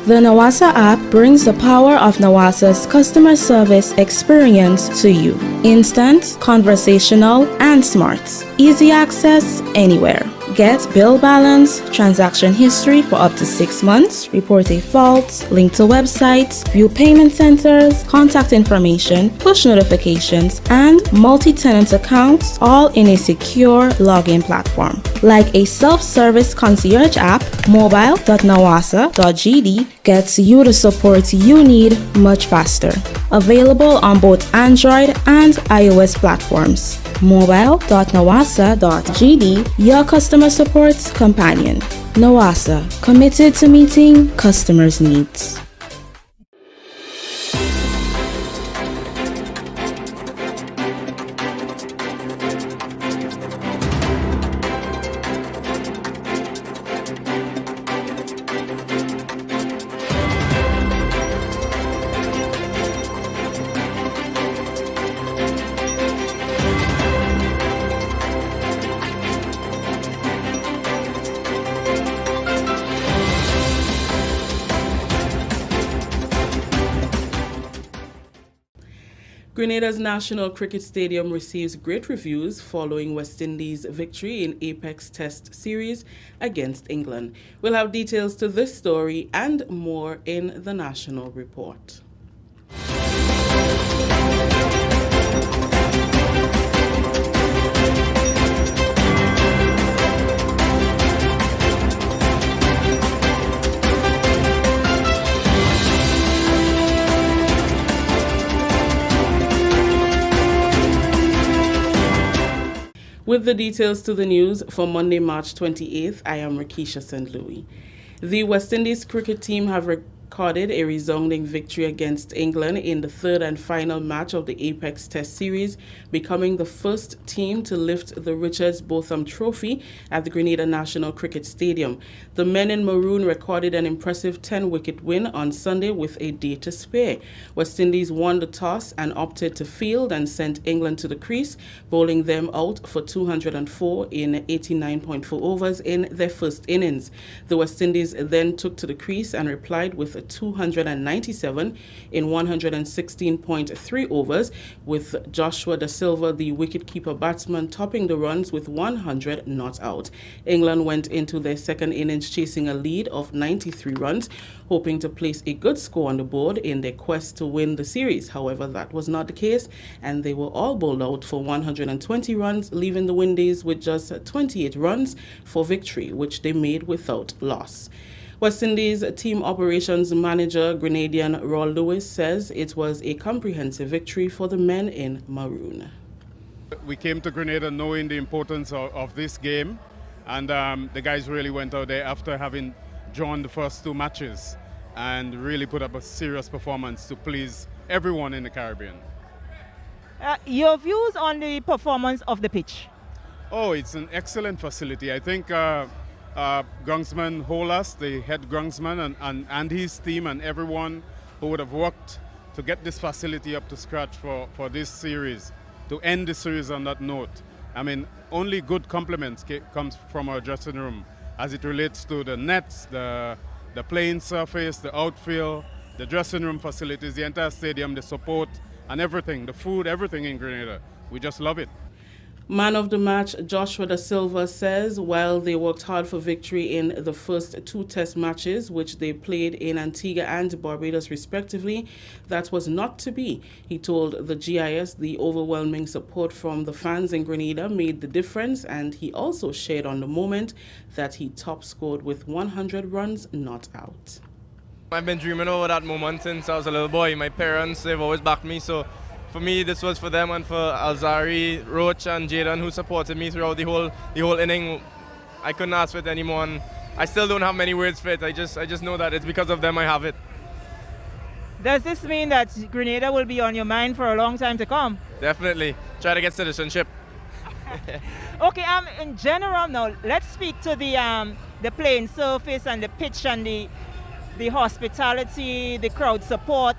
[SPEAKER 7] The Nawasa app brings the power of Nawasa's customer service experience to you. Instant, conversational, and smart. Easy access anywhere. Get bill balance, transaction history for up to 6 months, report a fault, link to websites, view payment centers, contact information, push notifications, and multi-tenant accounts, all in a secure login platform. Like a self-service concierge app, mobile.nawasa.gd gets you the support you need much faster. Available on both Android and iOS platforms. mobile.nawasa.gd, your customer support companion. Nawasa, committed to meeting customers' needs.
[SPEAKER 21] Grenada's National Cricket Stadium receives great reviews following West Indies' victory in Apex Test Series against England. We'll have details to this story and more in the National Report. With the details to the news for Monday, March 28th, I am Rakisha St. Louis. The West Indies cricket team have recorded a resounding victory against England in the third and final match of the Apex Test Series, becoming the first team to lift the Richards Botham Trophy at the Grenada National Cricket Stadium. The men in maroon recorded an impressive 10-wicket win on Sunday with a day to spare. West Indies won the toss and opted to field and sent England to the crease, bowling them out for 204 in 89.4 overs in their first innings. The West Indies then took to the crease and replied with a 297 in 116.3 overs, with Joshua Da Silva, the wicketkeeper batsman, topping the runs with 100 not out. England went into their second innings chasing a lead of 93 runs, hoping to place a good score on the board in their quest to win the series. However, that was not the case, and they were all bowled out for 120 runs, leaving the Windies with just 28 runs for victory, which they made without loss. West Indies team operations manager Grenadian Raw Lewis says it was a comprehensive victory for the men in maroon.
[SPEAKER 22] We came to Grenada knowing the importance of this game, and the guys really went out there after having drawn the first two matches and really put up a serious performance to please everyone in the Caribbean.
[SPEAKER 23] Your views on the performance of the pitch?
[SPEAKER 22] Oh, it's an excellent facility. I think groundsman Holas, the head groundsman, and his team and everyone who would have worked to get this facility up to scratch for this series, to end the series on that note. I mean, only good compliments comes from our dressing room as it relates to the nets, the playing surface, the outfield, the dressing room facilities, the entire stadium, the support and everything, the food, everything in Grenada. We just love it.
[SPEAKER 21] Man of the match Joshua Da Silva says while they worked hard for victory in the first two test matches, which they played in Antigua and Barbados respectively, that was not to be. He told the GIS the overwhelming support from the fans in Grenada made the difference, and he also shared on the moment that he top scored with 100 runs not out.
[SPEAKER 24] I've been dreaming over that moment since I was a little boy. My parents, they've always backed me, so for me, this was for them and for Alzari, Roach and Jaden, who supported me throughout the whole inning. I couldn't ask for it any more, and I still don't have many words for it. I just know that it's because of them I have it.
[SPEAKER 23] Does this mean that Grenada will be on your mind for a long time to come?
[SPEAKER 24] Definitely. Try to get citizenship.
[SPEAKER 23] Okay, in general now, let's speak to the playing surface and the pitch and the hospitality, the crowd support.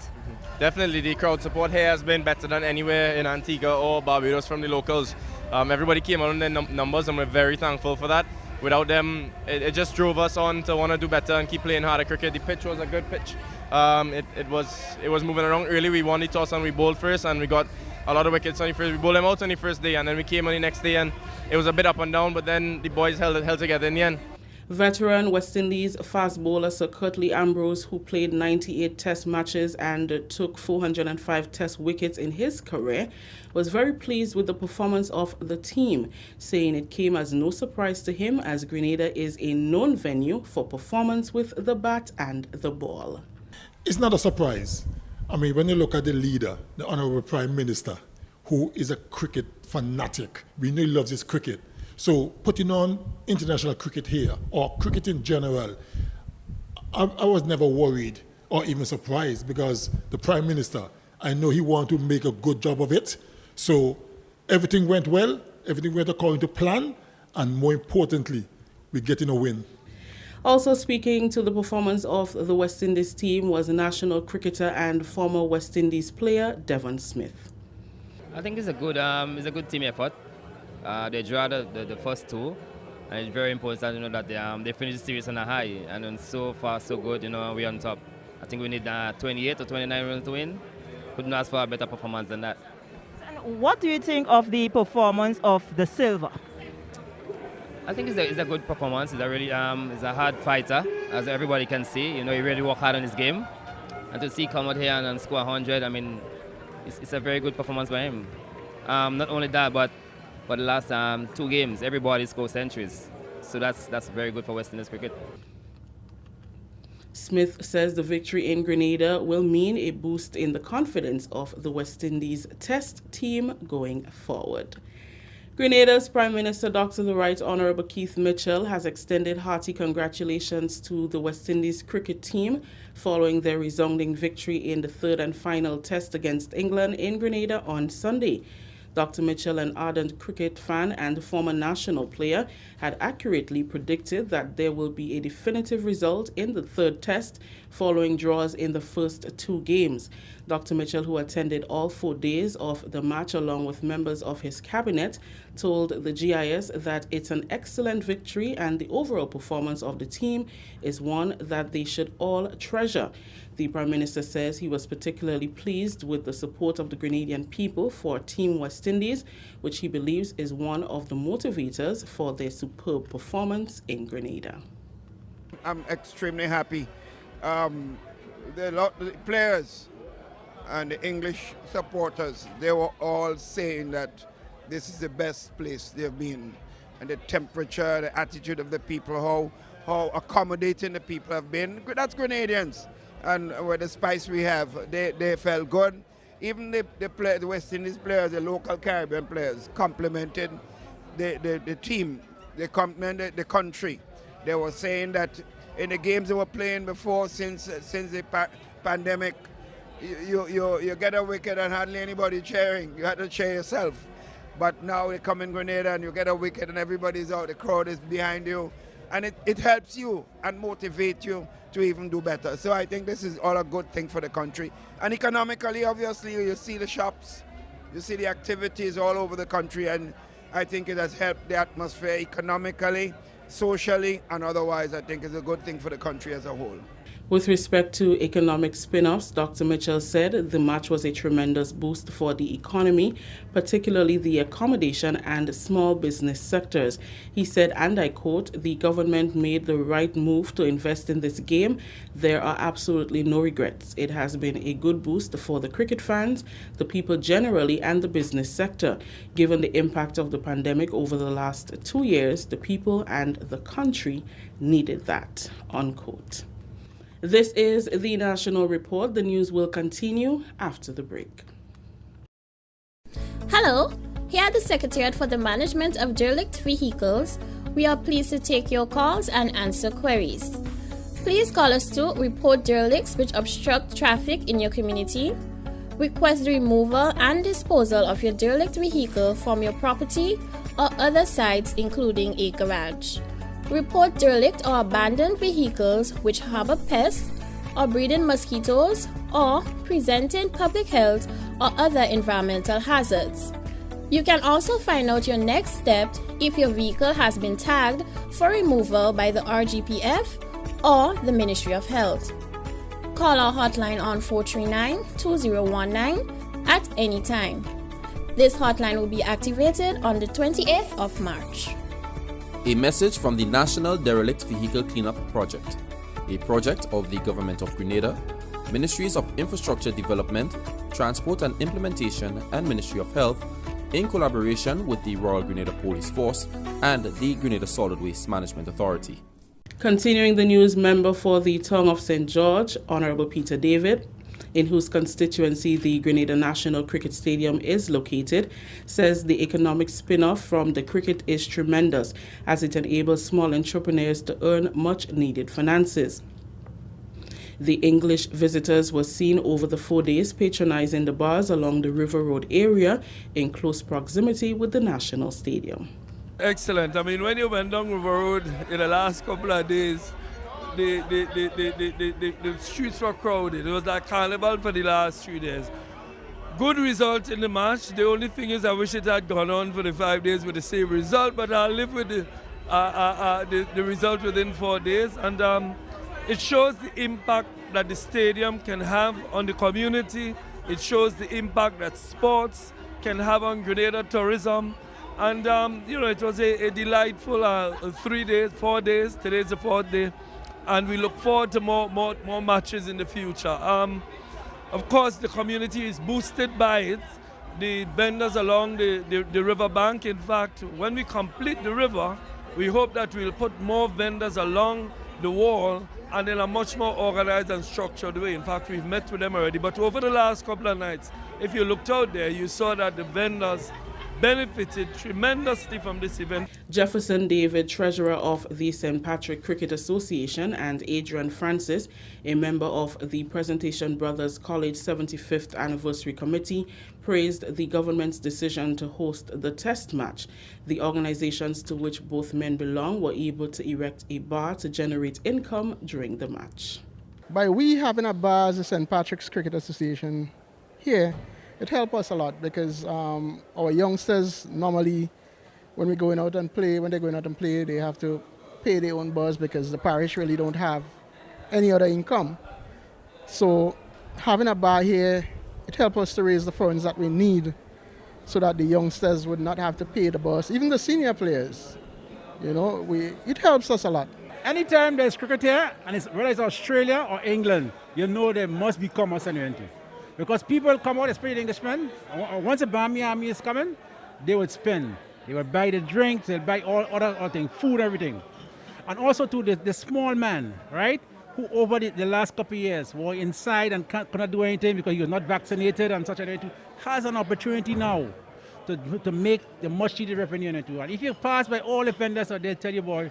[SPEAKER 24] Definitely, the crowd support here has been better than anywhere in Antigua or Barbados from the locals. Everybody came out in their numbers, and we're very thankful for that. Without them, it just drove us on to want to do better and keep playing harder cricket. The pitch was a good pitch. It was moving around early. We won the toss and we bowled first, and we got a lot of wickets on the first. We bowled them out on the first day, and then we came on the next day, and it was a bit up and down, but then the boys held together in the end.
[SPEAKER 21] Veteran West Indies fast bowler Sir Curtly Ambrose, who played 98 test matches and took 405 test wickets in his career, was very pleased with the performance of the team, saying it came as no surprise to him as Grenada is a known venue for performance with the bat and the ball.
[SPEAKER 9] It's not a surprise. I mean, when you look at the leader, the Honourable Prime Minister, who is a cricket fanatic, we know he loves his cricket. So putting on international cricket here, or cricket in general, I was never worried or even surprised, because the Prime Minister, I know he wanted to make a good job of it. So everything went well, everything went according to plan, and more importantly, we're getting a win.
[SPEAKER 21] Also speaking to the performance of the West Indies team was national cricketer and former West Indies player Devon Smith.
[SPEAKER 10] I think it's a good team effort. They draw the first two, and it's very important, that they finish the series on a high, and then so far so good, we're on top. I think we need 28 or 29 runs to win. Couldn't ask for a better performance than that.
[SPEAKER 23] And what do you think of the performance of the Silver?
[SPEAKER 10] I think it's a good performance. It's a really it's a hard fighter, as everybody can see. He really worked hard on his game, and to see come out here and score 100, I mean, it's a very good performance by him. Not only that, but the last 2 games, everybody scored centuries. So that's very good for West Indies cricket.
[SPEAKER 21] Smith says the victory in Grenada will mean a boost in the confidence of the West Indies Test team going forward. Grenada's Prime Minister, Dr. the Right Honourable Keith Mitchell, has extended hearty congratulations to the West Indies cricket team following their resounding victory in the third and final test against England in Grenada on Sunday. Dr. Mitchell, an ardent cricket fan and former national player, had accurately predicted that there will be a definitive result in the third test following draws in the first 2 games. Dr. Mitchell, who attended all 4 days of the match along with members of his cabinet, told the GIS that it's an excellent victory and the overall performance of the team is one that they should all treasure. The Prime Minister says he was particularly pleased with the support of the Grenadian people for Team West Indies, which he believes is one of the motivators for their superb performance in Grenada.
[SPEAKER 11] I'm extremely happy. The players and the English supporters, they were all saying that this is the best place they've been. And the temperature, the attitude of the people, how accommodating the people have been. That's Grenadians. And with the spice we have, they felt good. Even the West Indies players, the local Caribbean players, complimented the team. They complimented the country. They were saying that in the games they were playing before, since the pandemic, you get a wicket and hardly anybody cheering. You had to cheer yourself. But now you come in Grenada and you get a wicket and everybody's out, the crowd is behind you. And it helps you and motivates you to even do better. So I think this is all a good thing for the country. And economically, obviously, you see the shops, you see the activities all over the country, and I think it has helped the atmosphere economically, socially, and otherwise. I think it's a good thing for the country as a whole.
[SPEAKER 21] With respect to economic spin-offs, Dr. Mitchell said the match was a tremendous boost for the economy, particularly the accommodation and small business sectors. He said, and I quote, "The government made the right move to invest in this game. There are absolutely no regrets. It has been a good boost for the cricket fans, the people generally, and the business sector. Given the impact of the pandemic over the last 2 years, the people and the country needed that," unquote. This is the National Report. The news will continue after the break.
[SPEAKER 12] Hello, here at the Secretariat for the Management of Derelict Vehicles, We are pleased to take your calls and answer queries. Please call us to report derelicts which obstruct traffic in your community, request the removal and disposal of your derelict vehicle from your property or other sites including a garage. Report derelict or abandoned vehicles which harbor pests or breeding mosquitoes or presenting public health or other environmental hazards. You can also find out your next step if your vehicle has been tagged for removal by the RGPF or the Ministry of Health. Call our hotline on 439-2019 at any time. This hotline will be activated on the 28th of March.
[SPEAKER 13] A message from the National Derelict Vehicle Cleanup Project, a project of the Government of Grenada, Ministries of Infrastructure Development, Transport and Implementation, and Ministry of Health, in collaboration with the Royal Grenada Police Force and the Grenada Solid Waste Management Authority.
[SPEAKER 21] Continuing the news, member for the Tongue of St. George, Honorable Peter David, in whose constituency the Grenada National Cricket Stadium is located, says the economic spin-off from the cricket is tremendous as it enables small entrepreneurs to earn much-needed finances. The English visitors were seen over the 4 days patronizing the bars along the River Road area in close proximity with the National Stadium.
[SPEAKER 14] Excellent. I mean, when you went down River Road in the last couple of days, the streets were crowded. It was like carnival for the last 3 days. Good result in the match. The only thing is I wish it had gone on for the 5 days with the same result, but I'll live with the result within 4 days. And it shows the impact that the stadium can have on the community. It shows the impact that sports can have on Grenada tourism. And, it was a delightful 3 days, 4 days. Today's the 4th day. And we look forward to more matches in the future. Of course, the community is boosted by it. The vendors along the river bank, in fact, when we complete the river, we hope that we'll put more vendors along the wall and in a much more organized and structured way. In fact, we've met with them already. But over the last couple of nights, if you looked out there, you saw that the vendors benefited tremendously from this event.
[SPEAKER 21] Jefferson David, treasurer of the St. Patrick Cricket Association, and Adrian Francis, a member of the Presentation Brothers College 75th Anniversary Committee, praised the government's decision to host the test match. The organizations to which both men belong were able to erect a bar to generate income during the match.
[SPEAKER 15] By we having a bar as the St. Patrick's Cricket Association here, it helps us a lot because our youngsters normally, when they're going out and play, they have to pay their own bars because the parish really don't have any other income. So having a bar here, it helps us to raise the funds that we need so that the youngsters would not have to pay the bus, even the senior players. It helps us a lot.
[SPEAKER 25] Anytime there's cricket here, and whether it's Australia or England, there must be commerce and unity. Because people come out, especially Englishmen, and once the Barmy Army is coming, they would spend. They would buy the drinks, they'll buy all other things, food, everything. And also to the small man, right, who over the last couple of years were inside and cannot do anything because he was not vaccinated and such and anything, has an opportunity now to make the much needed revenue into. And if you pass by all the vendors, they'll tell you, boy,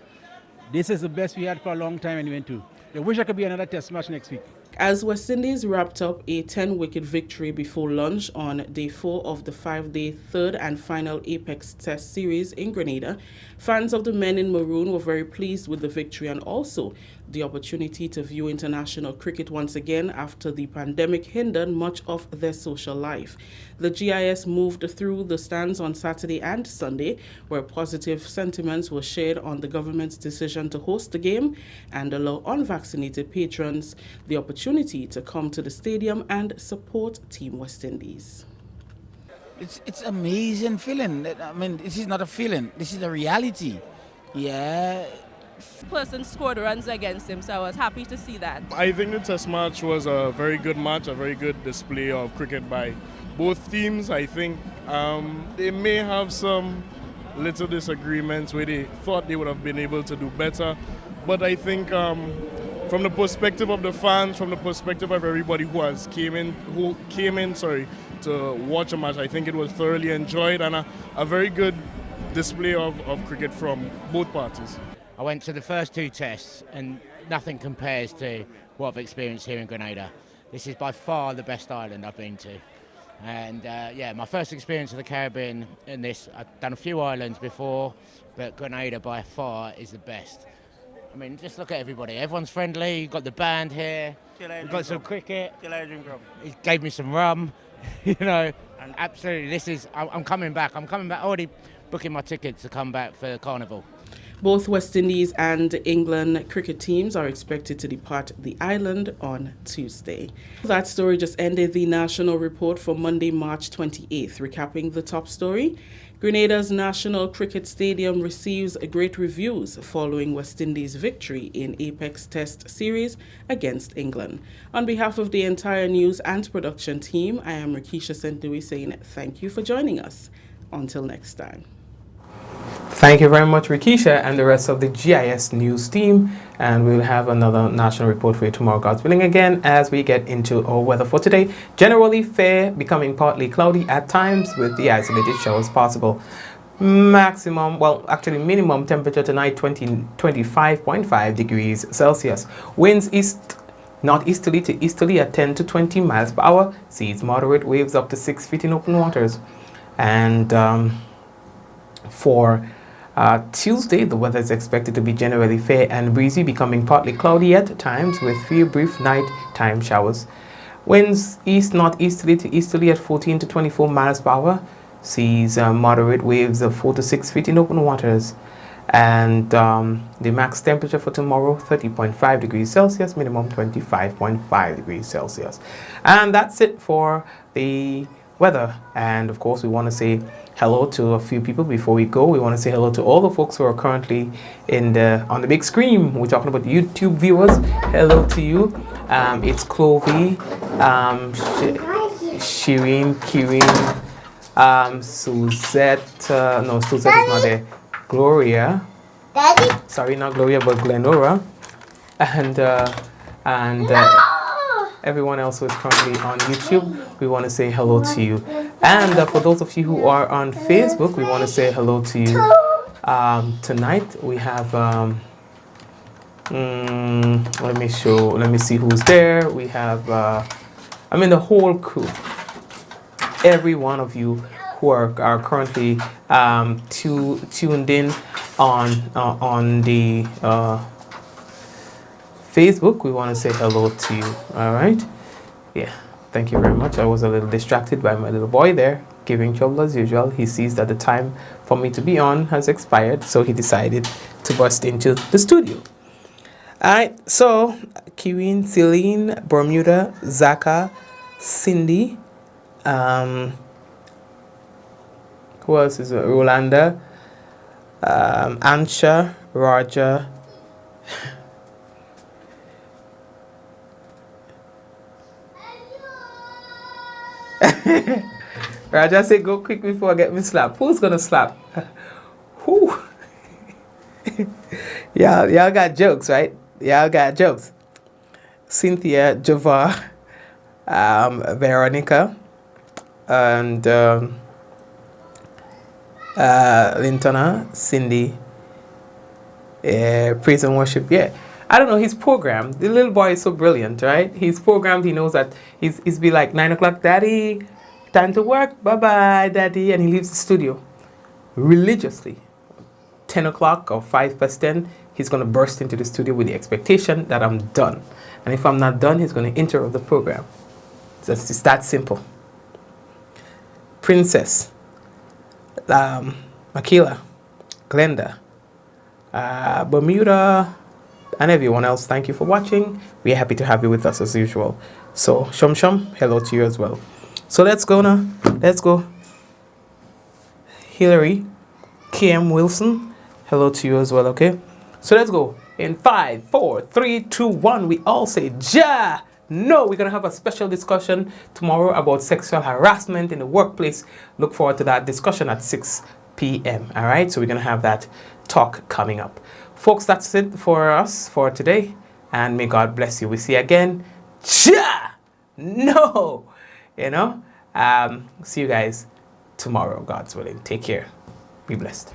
[SPEAKER 25] this is the best we had for a long time and we went to. I wish there could be another test match next week.
[SPEAKER 21] As West Indies wrapped up a 10-wicket victory before lunch on day 4 of the 5-day third and final Apex Test series in Grenada, fans of the men in maroon were very pleased with the victory and also the opportunity to view international cricket once again after the pandemic hindered much of their social life. The GIS moved through the stands on Saturday and Sunday, where positive sentiments were shared on the government's decision to host the game and allow unvaccinated patrons the opportunity to come to the stadium and support Team West Indies.
[SPEAKER 26] It's amazing feeling. I mean, this is not a feeling. This is a reality. Yeah.
[SPEAKER 27] Person scored runs against him, so I was happy to see that.
[SPEAKER 22] I think the test match was a very good match, a very good display of cricket by both teams. I think they may have some little disagreements where they thought they would have been able to do better, but I think from the perspective of the fans, from the perspective of everybody who came in to watch a match, I think it was thoroughly enjoyed and a very good
[SPEAKER 1] display of cricket from both parties.
[SPEAKER 2] I went to the first 2 tests and nothing compares to what I've experienced here in Grenada. This is by far the best island I've been to. And yeah, my first experience of the Caribbean in this, I've done a few islands before, but Grenada by far is the best. I mean, just look at everybody. Everyone's friendly. You've got the band here. We've got some cricket. He gave me some rum. You know, and absolutely, this is. I'm coming back. I'm coming back. Already booking my tickets to come back for the carnival.
[SPEAKER 21] Both West Indies and England cricket teams are expected to depart the island on Tuesday. That story just ended the national report for Monday, March 28th. Recapping the top story, Grenada's National Cricket Stadium receives great reviews following West Indies' victory in Apex Test Series against England. On behalf of the entire news and production team, I am Rakisha St. Louis saying thank you for joining us. Until next time.
[SPEAKER 3] Thank you very much, Rikisha, and the rest of the GIS News team. And we'll have another national report for you tomorrow, God's willing, again, as we get into our weather for today. Generally fair, becoming partly cloudy at times with the isolated showers possible. Maximum, well, actually minimum temperature tonight, 25.5 degrees Celsius. Winds northeasterly to easterly at 10 to 20 miles per hour. Seas moderate, waves up to 6 feet in open waters. And for Tuesday, the weather is expected to be generally fair and breezy, becoming partly cloudy at times with few brief night-time showers. Winds east-northeasterly to easterly at 14 to 24 miles per hour. Seas moderate, waves of 4 to 6 feet in open waters. And the max temperature for tomorrow, 30.5 degrees Celsius, minimum 25.5 degrees Celsius. And that's it for the weather. And of course, we want to say hello to a few people before we go. We want to say hello to all the folks who are currently on the big screen. We're talking about YouTube viewers. Hello to you. It's Clovey, Shireen, Kirin, Suzette. No, Suzette is not there. Gloria. Daddy. Sorry, not Gloria, but Glenora. And everyone else who is currently on YouTube, we want to say hello to you. And for those of you who are on Facebook, we want to say hello to you. Tonight we have, let me see who's there. We have, the whole crew. Every one of you who are currently tuned in on the Facebook, we want to say hello to you. All right? Yeah. Thank you very much. I was a little distracted by my little boy there, giving trouble as usual. He sees that the time for me to be on has expired, so he decided to bust into the studio. All right. So, Kirin, Celine, Bermuda, Zaka, Cindy, who else is it? Rolanda, Ansha, Roger, Raja said, go quick before I get me slapped. Who's gonna slap? Who? y'all got jokes, right? Y'all got jokes. Cynthia, Java, Veronica, and Lintona, Cindy, Praise and Worship. Yeah. I don't know, he's programmed. The little boy is so brilliant, right? He's programmed. He knows that he's be like, 9 o'clock, Daddy, time to work. Bye-bye, Daddy. And he leaves the studio religiously. 10 o'clock or 5 past 10, he's going to burst into the studio with the expectation that I'm done. And if I'm not done, he's going to interrupt the program. It's that simple. Princess, Makila, Glenda, Bermuda, and everyone else, thank you for watching. We're happy to have you with us as usual. So, Shum, hello to you as well. So let's go now. Let's go. Hillary, KM Wilson, hello to you as well, okay? So let's go. In 5, 4, 3, 2, 1, we all say, Ja! No, we're going to have a special discussion tomorrow about sexual harassment in the workplace. Look forward to that discussion at 6 p.m. All right? So we're going to have that talk coming up. Folks, that's it for us for today. And may God bless you. We see you again. Ja! No! See you guys tomorrow, God's willing. Take care. Be blessed.